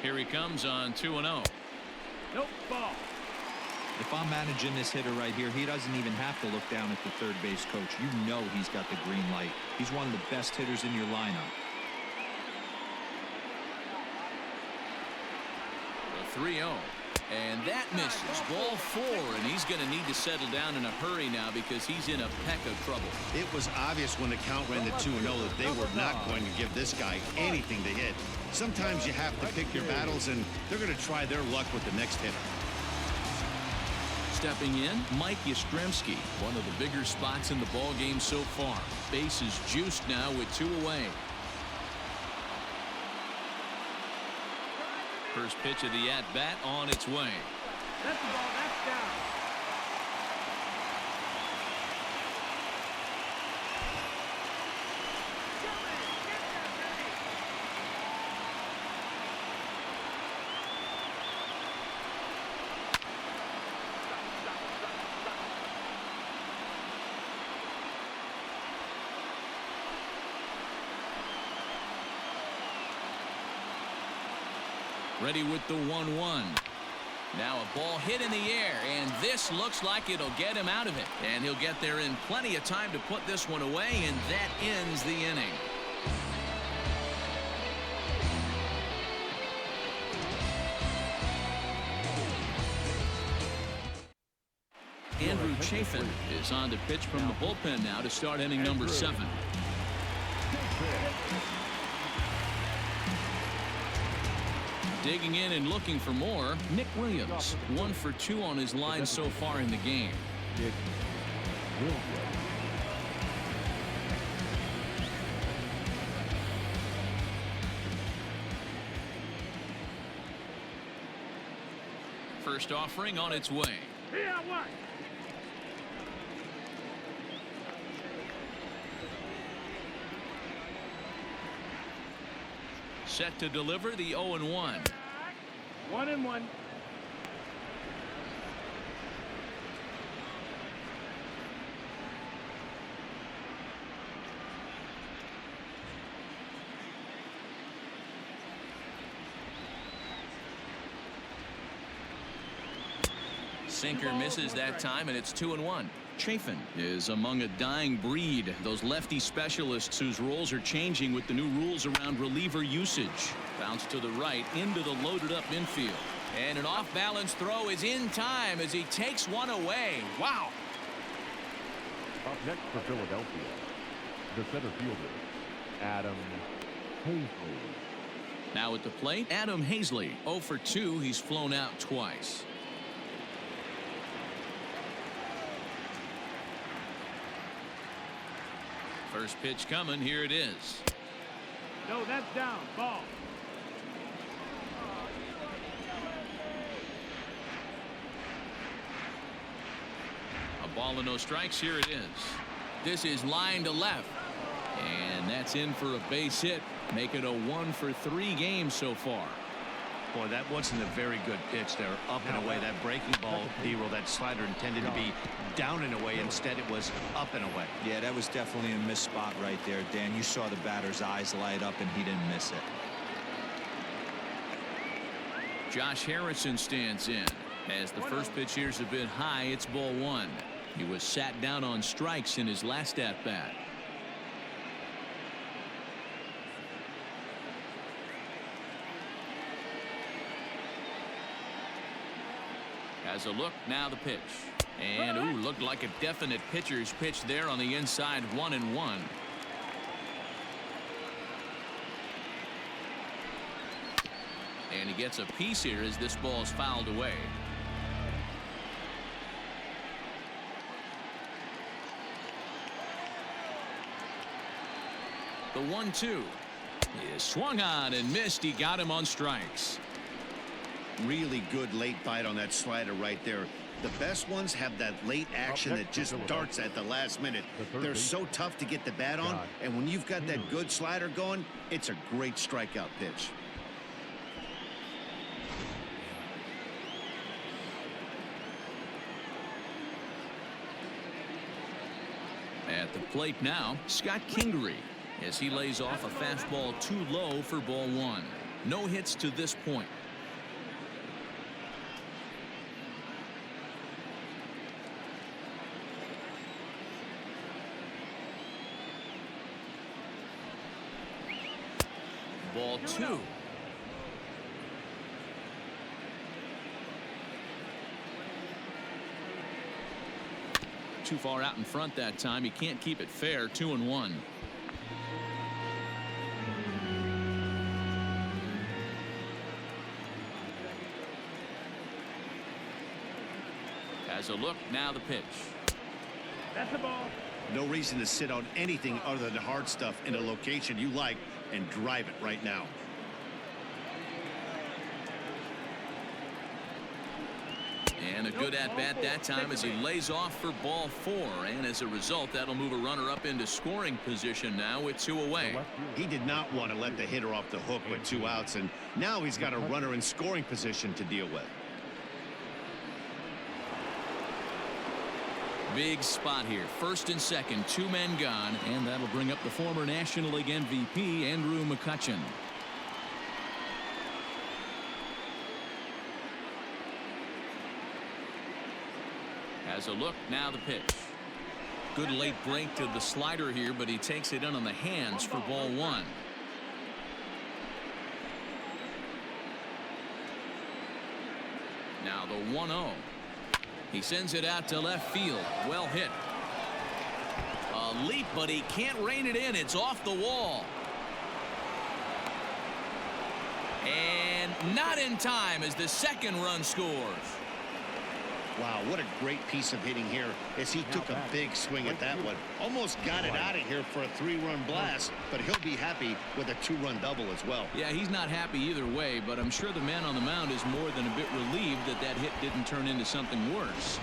Here he comes on 2-0. Nope, ball. If I'm managing this hitter right here, he doesn't even have to look down at the third base coach. You know he's got the green light. He's one of the best hitters in your lineup. The 3-0. And that misses. Ball 4, and he's going to need to settle down in a hurry now because he's in a peck of trouble. It was obvious when the count ran to 2-0 that they were not going to give this guy anything to hit. Sometimes you have to pick your battles, and they're going to try their luck with the next hitter. Stepping in, Mike Yastrzemski, one of the bigger spots in the ball game so far. Base is juiced now with 2 away. First pitch of the at-bat on its way. That's the ball. That's down. Ready with the 1-1. Now a ball hit in the air, and this looks like it'll get him out of it. And he'll get there in plenty of time to put this one away, and that ends the inning. Andrew Chafin is on to pitch from the bullpen now to start inning number 7. Digging in and looking for more, Nick Williams. 1 for 2 on his line so far in the game. First offering on its way. Here, what? Set to deliver the 0-1. 1-1. Sinker misses that time, and it's 2-1. Chafin is among a dying breed, those lefty specialists whose roles are changing with the new rules around reliever usage. Bounce to the right into the loaded up infield, and an off-balance throw is in time as he takes one away. Wow. Up next for Philadelphia, the center fielder, Adam Hazley. Now at the plate, Adam Hazley. 0 for 2. He's flown out twice. First pitch coming. Here it is. No, that's down. Ball. A ball and no strikes. Here it is. This is line to left. And that's in for a base hit. Make it a 1 for 3 game so far. Boy, that wasn't a very good pitch there. Up and away. That breaking ball, D-roll, that slider intended to be down and away. Instead, it was up and away. Yeah, that was definitely a missed spot right there, Dan. You saw the batter's eyes light up, and he didn't miss it. Josh Harrison stands in. As the first pitch here's a bit high, it's ball 1. He was sat down on strikes in his last at-bat. Has a look, now the pitch. And, ooh, looked like a definite pitcher's pitch there on the inside, 1-1. And he gets a piece here as this ball's fouled away. The 1-2 is swung on and missed. He got him on strikes. Really good late bite on that slider right there. The best ones have that late action that just darts at the last minute. They're so tough to get the bat on, and when you've got that good slider going, it's a great strikeout pitch. At the plate now, Scott Kingery, as he lays off a fastball too low for ball one. No hits to this point. Ball two. Too far out in front that time. He can't keep it fair. 2-1. Has a look. Now the pitch. That's the ball. No reason to sit on anything other than the hard stuff in a location you like and drive it right now. And a good at-bat that time as he lays off for ball four. And as a result, that'll move a runner up into scoring position now with 2 away. He did not want to let the hitter off the hook with 2 outs, and now he's got a runner in scoring position to deal with. Big spot here. First and second, 2 men gone, and that'll bring up the former National League MVP, Andrew McCutchen. Has a look. Now the pitch. Good late break to the slider here, but he takes it in on the hands for ball one. Now the 1-0. He sends it out to left field. Well hit. A leap, but he can't rein it in. It's off the wall. And not in time as the second run scores. Wow, what a great piece of hitting here as he took a big swing at that one. Almost got it out of here for a 3-run blast, but he'll be happy with a 2-run double as well. Yeah, he's not happy either way, but I'm sure the man on the mound is more than a bit relieved that that hit didn't turn into something worse.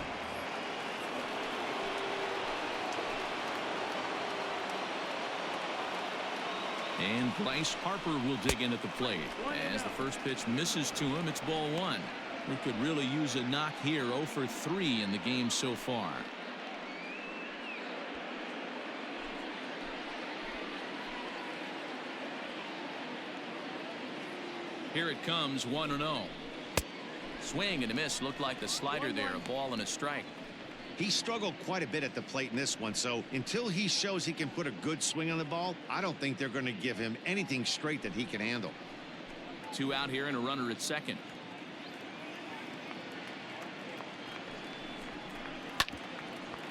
And Bryce Harper will dig in at the plate. As the first pitch misses to him, it's ball one. We could really use a knock here. 0 for 3 in the game so far. Here it comes. 1-0. Swing and a miss. Looked like the slider there. A ball and a strike. He struggled quite a bit at the plate in this one, so until he shows he can put a good swing on the ball, I don't think they're going to give him anything straight that he can handle. 2 out here and a runner at second.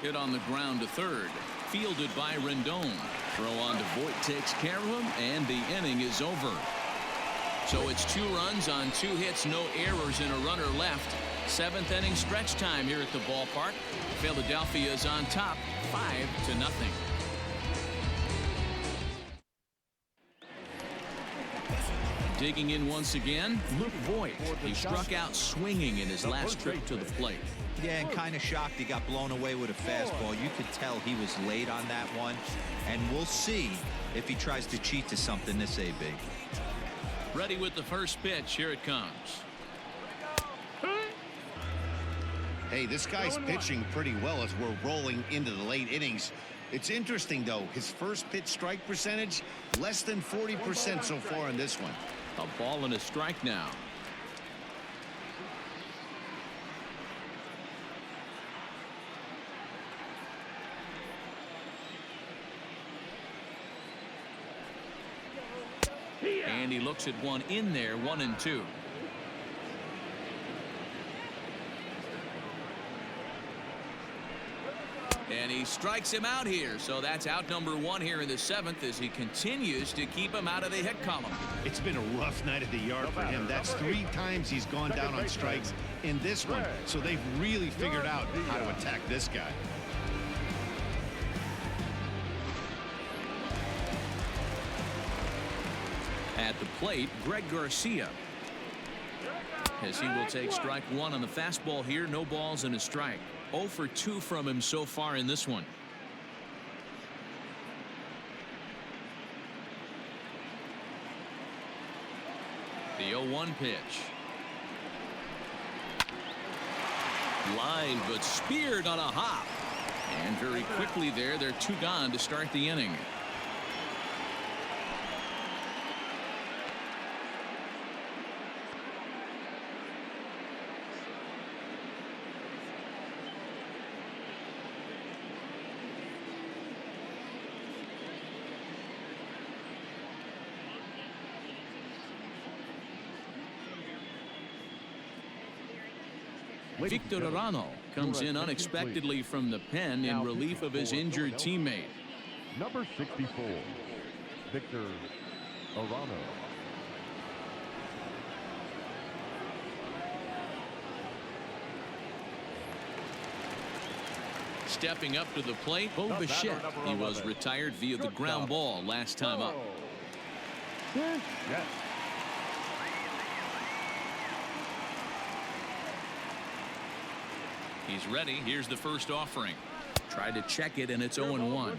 Hit on the ground to third. Fielded by Rendon. Throw on to Voit takes care of him, and the inning is over. So it's 2 runs on 2 hits, no errors, and a runner left. 7th inning stretch time here at the ballpark. Philadelphia is on top, 5-0. Digging in once again, Luke Voit. He struck out swinging in his last trip to the plate. Yeah, and kind of shocked he got blown away with a fastball. You could tell he was late on that one, and we'll see if he tries to cheat to something this AB. Ready with the first pitch. Here it comes. Hey, this guy's pitching pretty well as we're rolling into the late innings. It's interesting, though. His first pitch strike percentage, less than 40% so far in this one. A ball and a strike now. And he looks at one in there. 1-2. And he strikes him out here. So that's out number 1 here in the 7th as he continues to keep him out of the hit column. It's been a rough night at the yard for him. That's 3 times he's gone down on strikes in this one. So they've really figured out how to attack this guy. At the plate, Greg Garcia. As he will take strike 1 on the fastball here. No balls and a strike. 0 for 2 from him so far in this one. The 0-1 pitch. Line, but speared on a hop. And very quickly there, they're 2 gone to start the inning. Victor Arano comes in unexpectedly from the pen in relief of his injured teammate. Number 64, Victor Arano. Stepping up to the plate, Bo Bichette. He was retired via the ground ball last time up. Yes. He's ready. Here's the first offering. Tried to check it, and it's 0-1.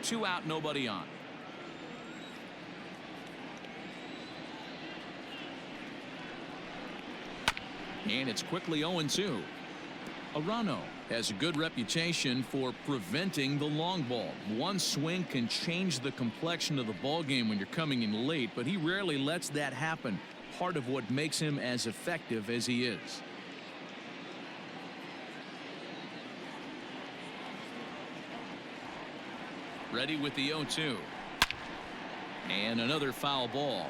Two out, nobody on. And it's quickly 0-2. Arano has a good reputation for preventing the long ball. One swing can change the complexion of the ball game when you're coming in late, but he rarely lets that happen. Part of what makes him as effective as he is. Ready with the 0-2. And another foul ball.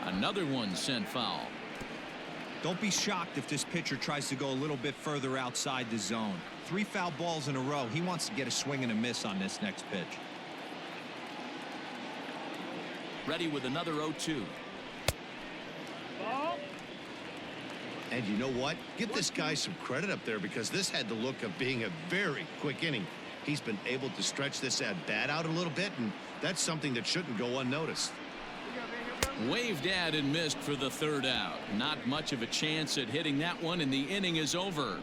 Another one sent foul. Don't be shocked if this pitcher tries to go a little bit further outside the zone. 3 foul balls in a row. He wants to get a swing and a miss on this next pitch. Ready with another 0-2. Ball. And you know what? Give this guy some credit up there, because this had the look of being a very quick inning. He's been able to stretch this at bat out a little bit, and that's something that shouldn't go unnoticed. Waved at and missed for the 3rd out. Not much of a chance at hitting that one, and the inning is over.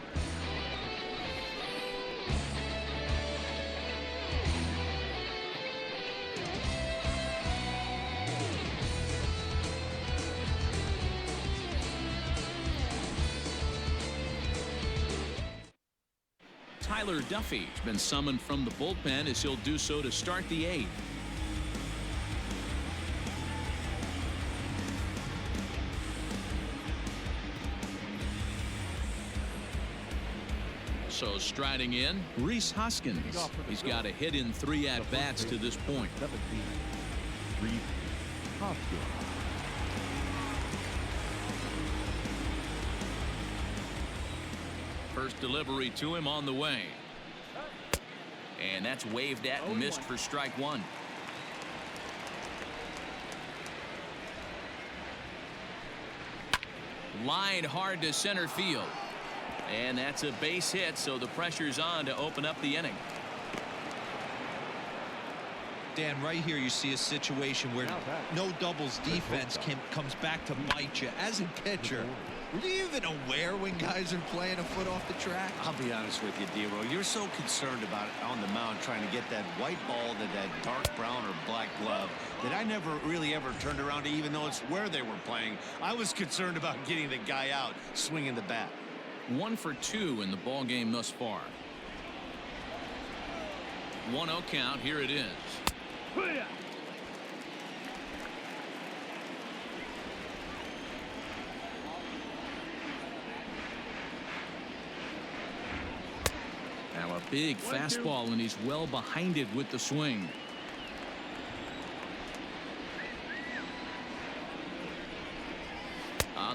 Tyler Duffy's been summoned from the bullpen as he'll do so to start the 8th. So striding in, Rhys Hoskins. He's got a hit in 3 at-bats to this point. 17, Rhys Hoskins. First delivery to him on the way. And that's waved at and missed for strike 1. Lined hard to center field. And that's a base hit, so the pressure's on to open up the inning. Dan, right here you see a situation where no doubles defense comes back to bite you. As a pitcher, were you even aware when guys are playing a foot off the track? I'll be honest with you, D-Roll. You're so concerned about it on the mound trying to get that white ball to that dark brown or black glove that I never really ever turned around to even notice where they were playing. I was concerned about getting the guy out swinging the bat. 1 for 2 in the ball game thus far. 1-0 count. Here it is. Now a big fastball, and he's well behind it with the swing.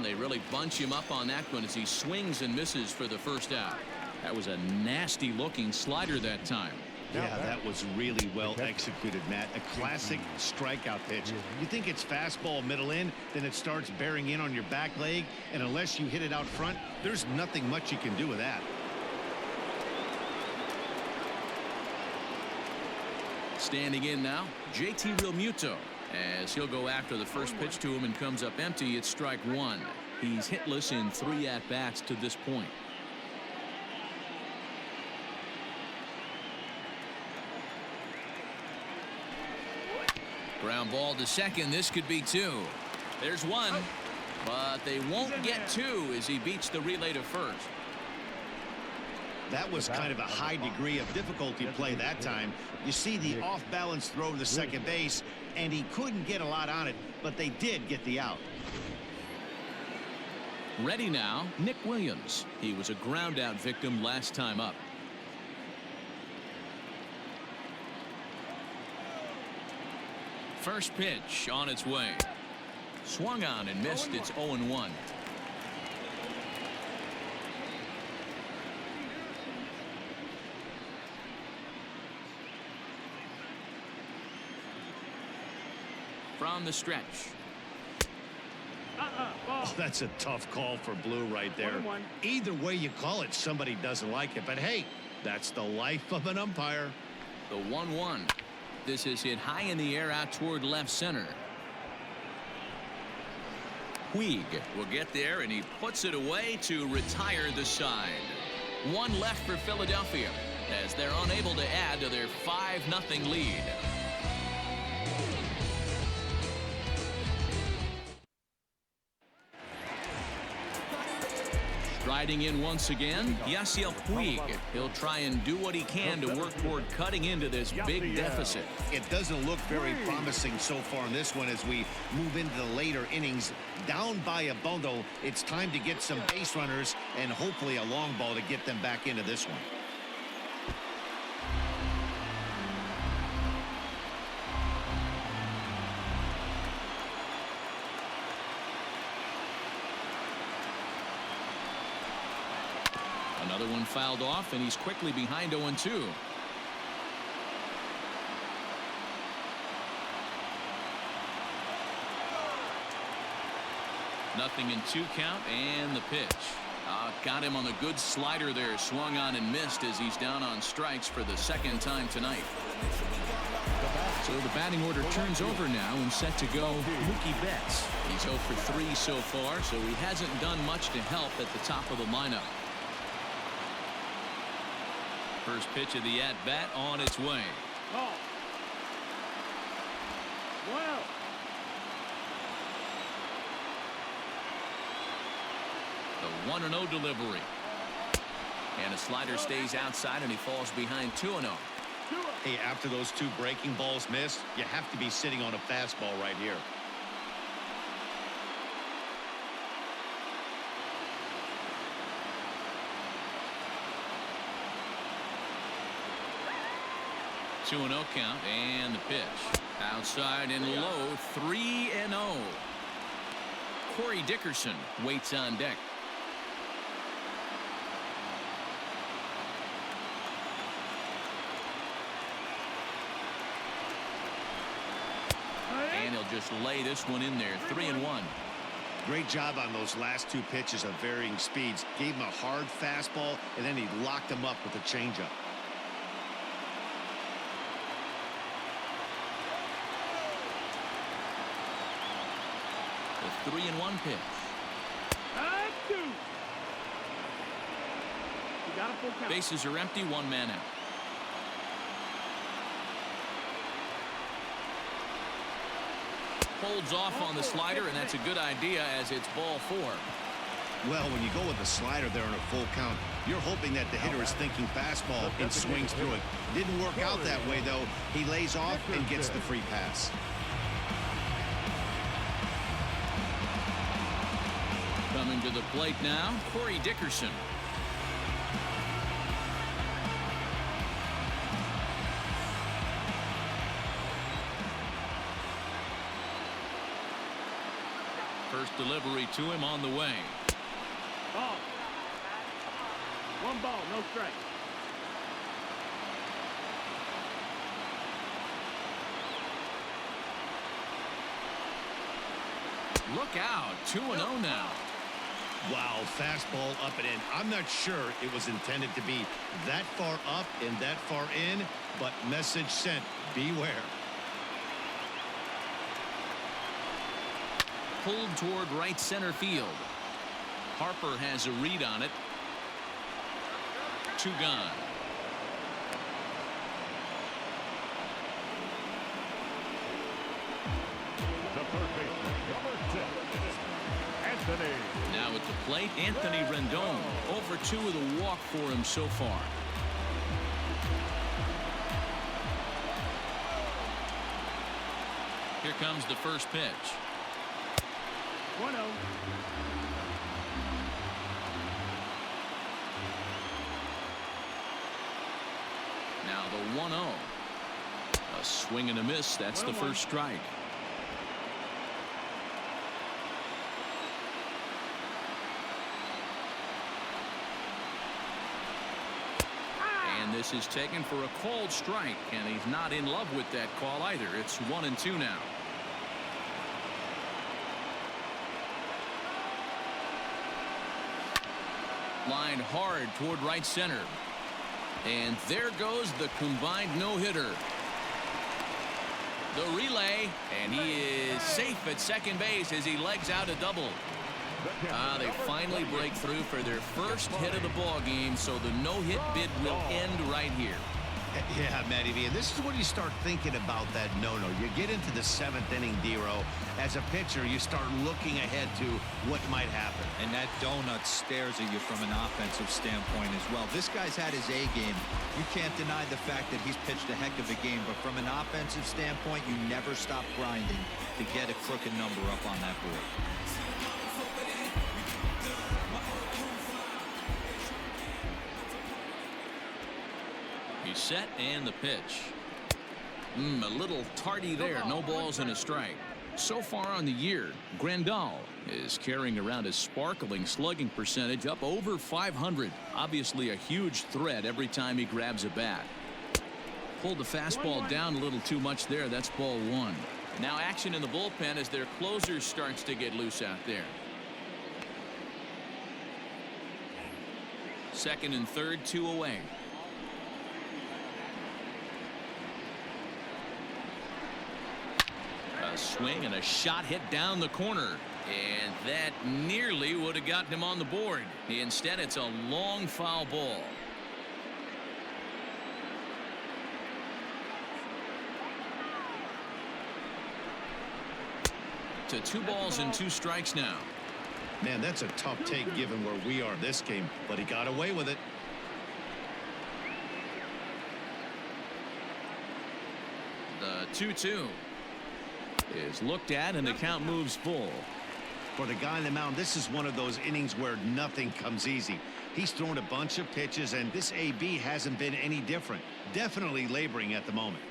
They really bunch him up on that one as he swings and misses for the 1st out. That was a nasty looking slider that time. Yeah, that was really well executed, Matt. A classic strikeout pitch. You think it's fastball middle in, then it starts bearing in on your back leg, and unless you hit it out front, there's nothing much you can do with that. Standing in now, JT Realmuto, as he'll go after the first pitch to him and comes up empty. It's strike 1. He's hitless in 3 at-bats to this point. Ground ball to second. This could be two. There's one, but they won't get two as he beats the relay to first. That was kind of a high degree of difficulty play that time. You see the off-balance throw to second base, and he couldn't get a lot on it, but they did get the out. Ready now, Nick Williams. He was a ground-out victim last time up. First pitch on its way. Swung on and missed. It's 0-1. From the stretch. Oh, that's a tough call for Blue right there. 1-1. Either way you call it, somebody doesn't like it. But hey, that's the life of an umpire. The 1-1. This is hit high in the air out toward left center. Puig will get there, and he puts it away to retire the side. One left for Philadelphia as they're unable to add to their 5-0 lead. Striding in once again, Yasiel Puig. He'll try and do what he can to work toward cutting into this big deficit. It doesn't look very promising so far in this one as we move into the later innings. Down by a bundle, it's time to get some base runners and hopefully a long ball to get them back into this one. Another one fouled off, and he's quickly behind 0-2. Nothing in 2 count, and the pitch. Got him on a good slider there. Swung on and missed as he's down on strikes for the second time tonight. So the batting order turns over now and set to go Mookie Betts. He's 0 for 3 so far, so he hasn't done much to help at the top of the lineup. First pitch of the at-bat on its way. Call. Wow. The 1-0 delivery. And a slider stays outside, and he falls behind 2-0. Hey, after those 2 breaking balls missed, you have to be sitting on a fastball right here. Two 2-0 count, and the pitch. Outside and low, 3-0. Corey Dickerson waits on deck. And he'll just lay this one in there, 3-1. Great job on those last 2 pitches of varying speeds. Gave him a hard fastball, and then he locked him up with a changeup. The 3-1 pitch. And 2. You got a full count. Bases are empty, 1 man out. Holds off on the slider, and that's a good idea as it's ball 4. Well, when you go with the slider there on a full count, you're hoping that the hitter is thinking fastball and swings through it. Didn't work out that way, though. He lays off and gets the free pass. Coming to the plate now, Corey Dickerson. First delivery to him on the way. Ball. 1 ball, no strike. Look out, 2-0 now. Wow, fastball up and in. I'm not sure it was intended to be that far up and that far in, but message sent, beware. Pulled toward right center field. Harper has a read on it. 2 gone. plate, Anthony Rendon. 0 for 2 with a walk for him so far. Here comes the first pitch. 1-0. Now the 1-0. A swing and a miss. That's the first strike. And this is taken for a called strike, and he's not in love with that call either. It's 1-2 now. Line hard toward right center. And there goes the combined no-hitter. The relay, and he is safe at second base as he legs out a double. They finally break through for their first hit of the ball game, so the no-hit bid will end right here. Yeah, Matty V, and this is when you start thinking about that no-no. You get into the 7th inning, D-Row. As a pitcher, you start looking ahead to what might happen. And that donut stares at you from an offensive standpoint as well. This guy's had his A game. You can't deny the fact that he's pitched a heck of a game, but from an offensive standpoint, you never stop grinding to get a crooked number up on that board. He's set, and the pitch. A little tardy there. No balls and a strike. So far on the year, Grandal is carrying around a sparkling slugging percentage up over 500. Obviously a huge threat every time he grabs a bat. Pulled the fastball down a little too much there. That's ball 1. Now action in the bullpen as their closer starts to get loose out there. Second and third, 2 away. A swing and a shot hit down the corner, and that nearly would have gotten him on the board. Instead, it's a long foul ball. To 2 balls and 2 strikes now. Man, that's a tough take given where we are this game, but he got away with it. The 2-2 is looked at, and the count moves full. For the guy on the mound, this is one of those innings where nothing comes easy. He's thrown a bunch of pitches, and this AB hasn't been any different. Definitely laboring at the moment.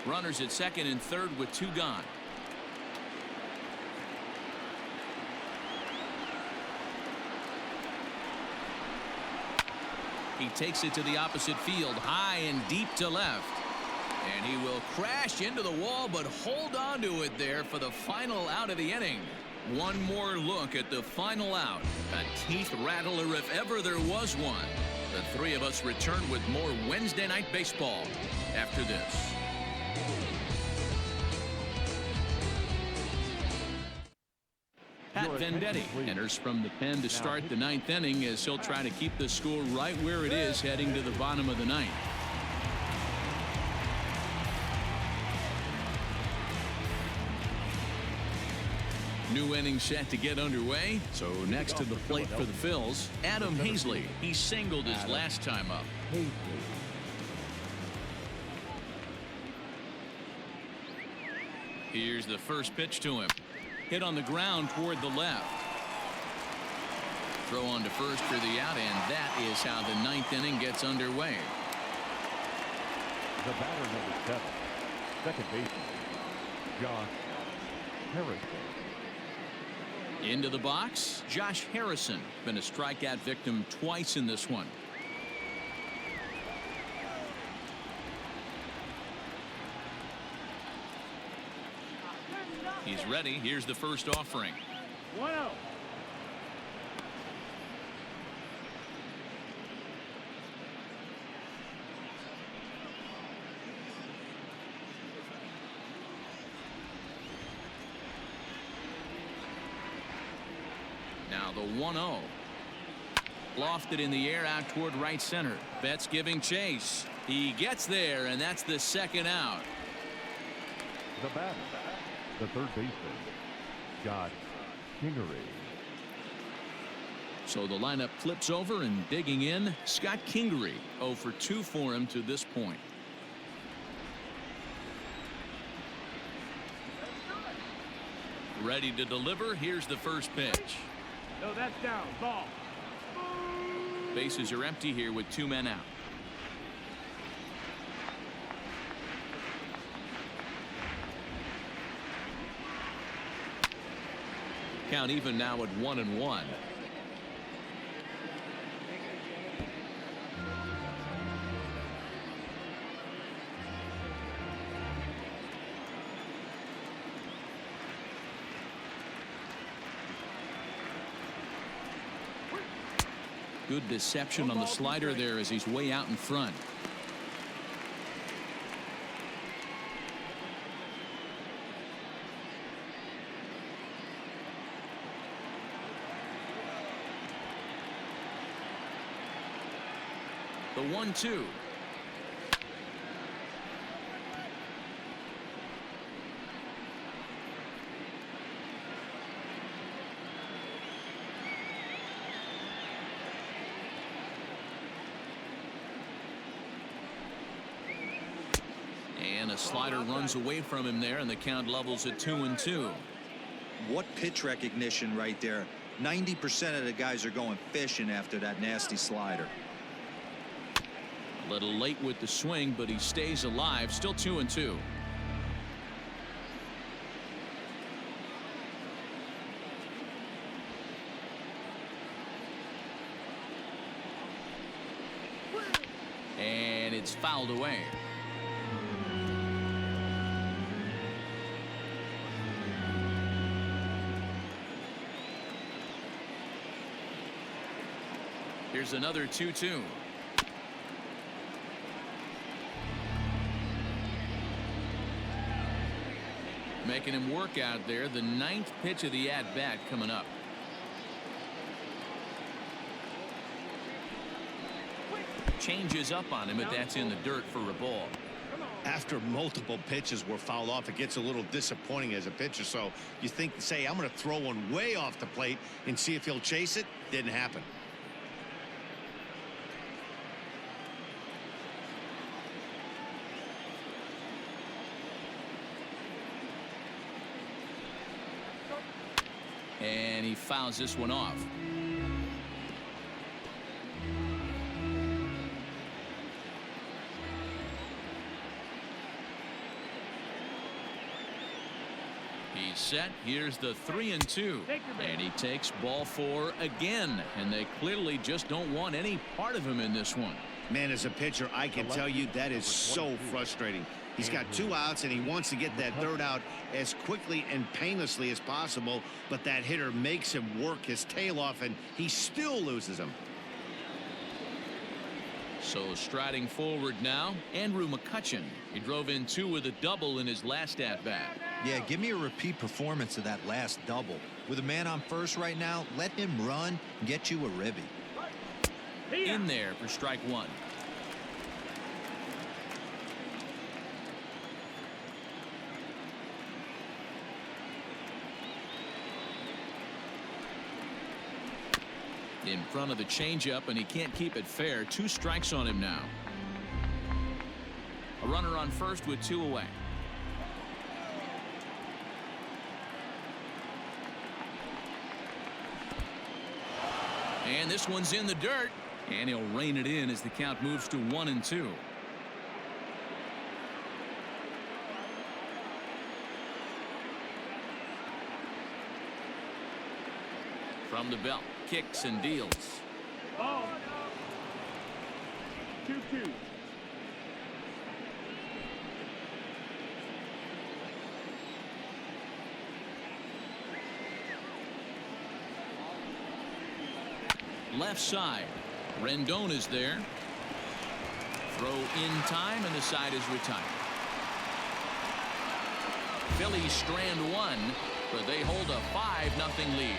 Runners at second and third with 2 gone. He takes it to the opposite field, high and deep to left. And he will crash into the wall, but hold on to it there for the final out of the inning. One more look at the final out. A teeth rattler if ever there was one. The 3 of us return with more Wednesday Night Baseball after this. Pat Venditti enters from the pen to start the 9th inning as he'll try to keep the score right where it is heading to the bottom of the 9th. New inning set to get underway. So next to the plate for the Phils, Adam Hazley. He singled his last time up. Here's the first pitch to him. Hit on the ground toward the left. Throw on to first for the out, and that is how the 9th inning gets underway. The batter number 7, second baseman, Josh Harrison. Into the box, Josh Harrison. Been a strikeout victim twice in this one. He's ready. Here's the first offering. 1-0. Now the 1-0. Lofted in the air out toward right center. Betts giving chase. He gets there, and that's the second out. The batter, the third baseman, Scott Kingery. So the lineup flips over, and digging in, Scott Kingery. 0 for 2 for him to this point. Ready to deliver. Here's the first pitch. No, that's down. Ball. Bases are empty here with 2 men out. Count even now at 1-1. Good deception on the slider there as he's way out in front. The 1-2. And a slider runs away from him there, and the count levels at 2-2. What pitch recognition right there. 90% of the guys are going fishing after that nasty slider. A little late with the swing, but he stays alive. Still 2-2. And it's fouled away. Here's another 2-2. Making him work out there. The 9th pitch of the at-bat coming up. Changes up on him, but that's in the dirt for a ball. After multiple pitches were fouled off, it gets a little disappointing as a pitcher. So you think, say, I'm going to throw one way off the plate and see if he'll chase it. Didn't happen. And he fouls this one off. He's set. Here's the 3-2. And he takes ball 4 again. And they clearly just don't want any part of him in this one. Man, as a pitcher, I can tell you that is so frustrating. He's got 2 outs, and he wants to get that 3rd out as quickly and painlessly as possible, but that hitter makes him work his tail off, and he still loses him. So striding forward now, Andrew McCutchen. He drove in 2 with a double in his last at-bat. Yeah, give me a repeat performance of that last double. With a man on first right now, let him run and get you a ribby. In there for strike 1. In front of the changeup, and he can't keep it fair. 2 strikes on him now. A runner on first with 2 away. And this one's in the dirt, and he'll rein it in as the count moves to 1-2. From the belt, kicks and deals. Ball. 2-2. Left side. Rendon is there. Throw in time, and the side is retired. Phillies strand 1, but they hold a 5-0 lead.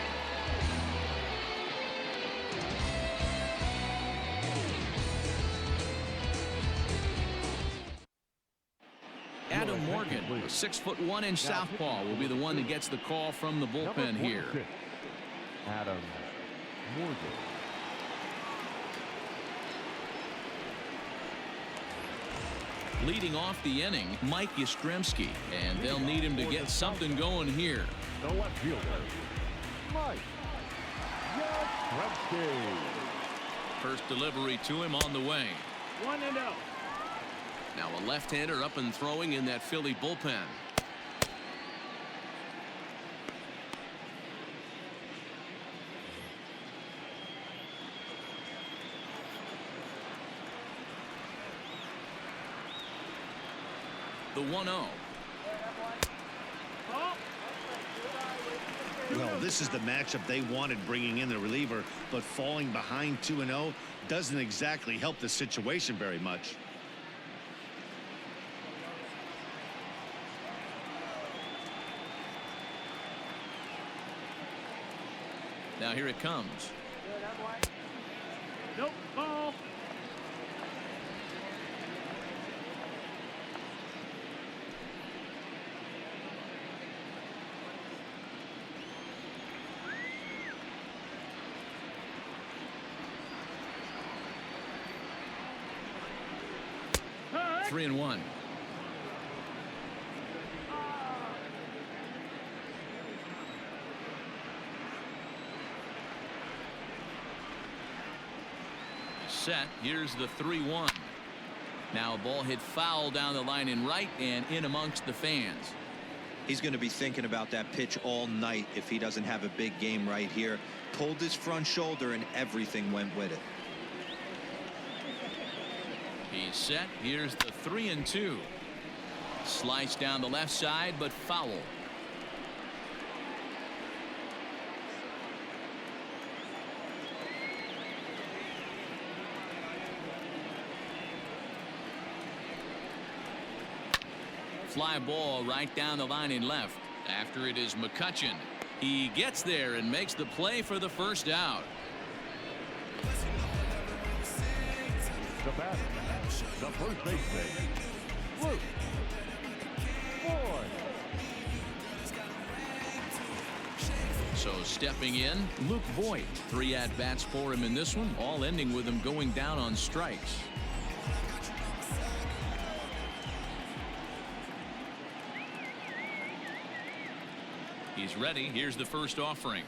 Adam Morgan, a 6'1" southpaw, will be the one that gets the call from the bullpen here. Adam Morgan. Leading off the inning, Mike Yastrzemski, and they'll need him to get something going here. The left fielder, Mike Yastrzemski. First delivery to him on the way. 1-0. Now a left-hander up and throwing in that Philly bullpen. The 1-0. Well, this is the matchup they wanted, bringing in the reliever, but falling behind 2-0 doesn't exactly help the situation very much. Now here it comes. Nope, ball. Huh? 3-1. Set. Here's the 3-1. Now a ball hit foul down the line in right and in amongst the fans. He's going to be thinking about that pitch all night if he doesn't have a big game right here. Pulled his front shoulder and everything went with it. He's set. Here's the 3-2. Slice down the left side, but foul. Fly ball right down the line in left. After it is McCutchen. He gets there and makes the play for the first out. The batter, the first baseman, Luke Boyd. So stepping in, Luke Voigt. 3 at-bats for him in this one, all ending with him going down on strikes. He's ready. Here's the first offering.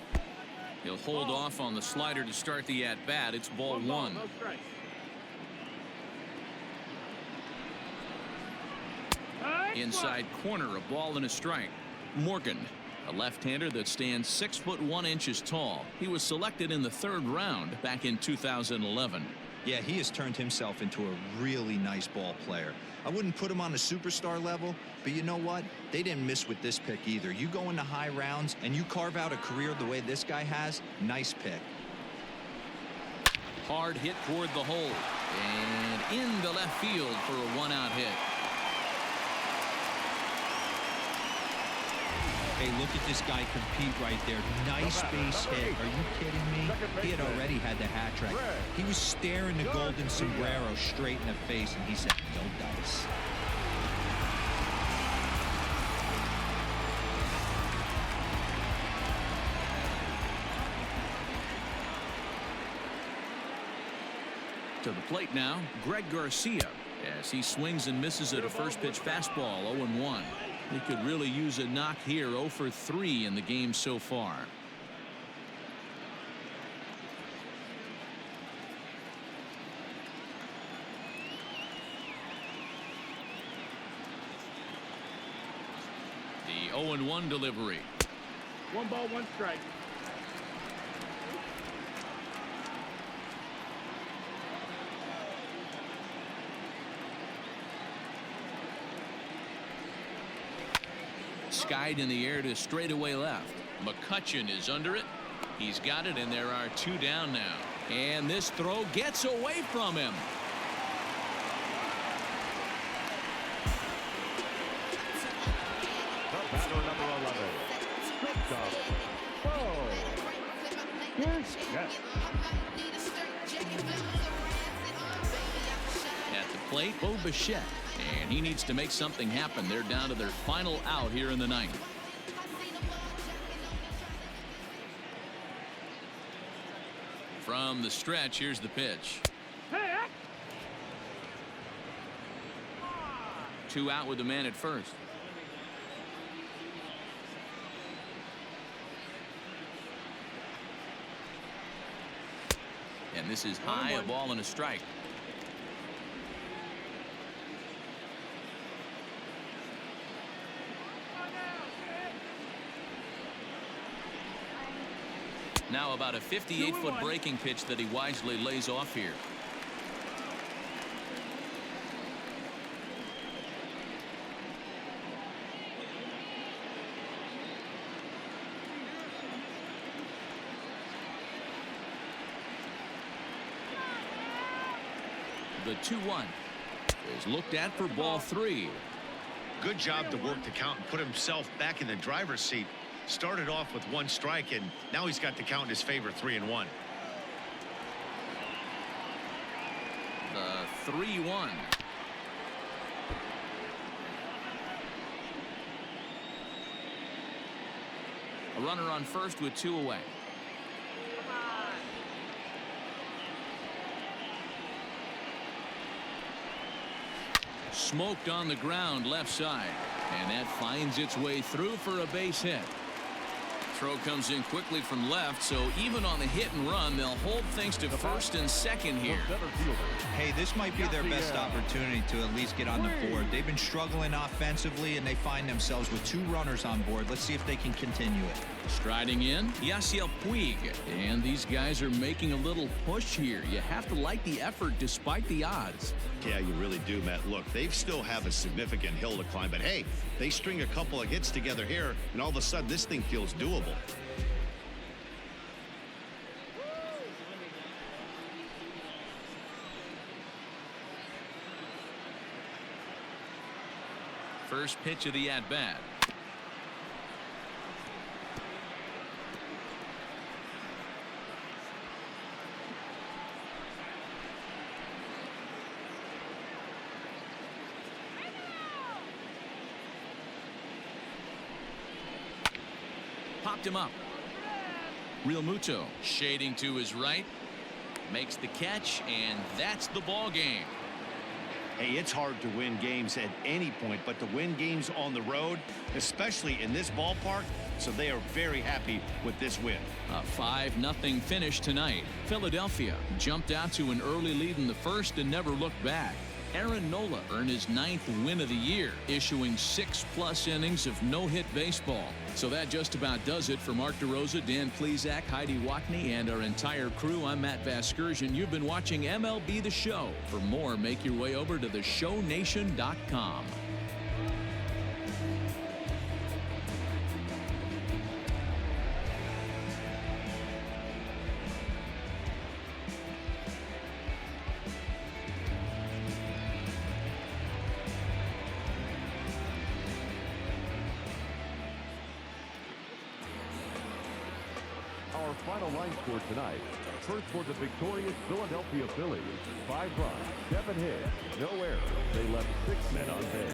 He'll hold off on the slider to start the at-bat. It's ball 1. No strike. Inside corner, a ball and a strike. Morgan, a left-hander that stands 6'1" tall. He was selected in the 3rd round back in 2011. Yeah, he has turned himself into a really nice ball player. I wouldn't put him on a superstar level, but you know what? They didn't miss with this pick either. You go into high rounds and you carve out a career the way this guy has, nice pick. Hard hit toward the hole and in the left field for a 1-out hit. Hey, look at this guy compete right there. Nice base hit. Are you kidding me? He had already had the hat trick. He was staring the golden sombrero straight in the face, and he said, no dice. To the plate now, Greg Garcia, as he swings and misses at a first pitch fastball. 0-1. He could really use a knock here. 0 for 3 in the game so far. The 0-1 delivery. 1 ball, 1 strike. Skied in the air to straightaway left. McCutchen is under it. He's got it, and there are 2 down now. And this throw gets away from him. The batter, number 11, Jacob Bo. Here's Jeff. At the plate, Bo Bichette. And he needs to make something happen. They're down to their final out here in the 9th. From the stretch, here's the pitch. Hey, 2 out with the man at first. And this is high, a ball and a strike. Now about a 58-foot breaking pitch that he wisely lays off here. The 2-1 is looked at for ball 3. Good job to work the count and put himself back in the driver's seat. Started off with 1 strike, and now he's got the count in his favor, 3-1. The 3-1. A runner on first with 2 away. Smoked on the ground left side, and that finds its way through for a base hit. Throw comes in quickly from left, so even on the hit and run, they'll hold things to first and second here. Hey, this might be their best opportunity to at least get on the board. They've been struggling offensively, and they find themselves with 2 runners on board. Let's see if they can continue it. Striding in, Yasiel Puig. And these guys are making a little push here. You have to like the effort despite the odds. Yeah, you really do, Matt. Look, they still have a significant hill to climb, but hey, they string a couple of hits together here, and all of a sudden this thing feels doable. First pitch of the at-bat. Popped him up. Real Muto shading to his right, makes the catch, and that's the ball game. Hey, it's hard to win games at any point, but to win games on the road, especially in this ballpark, so they are very happy with this win. A 5-0 finish tonight. Philadelphia jumped out to an early lead in the first and never looked back. Aaron Nola earned his 9th win of the year, issuing 6+ innings of no-hit baseball. So that just about does it for Mark DeRosa, Dan Plesac, Heidi Watney, and our entire crew. I'm Matt Vasgersian. You've been watching MLB The Show. For more, make your way over to theshownation.com. Our final line score tonight. First for the victorious Philadelphia Phillies, 5 runs, 7 hits, no errors. They left 6 men on base.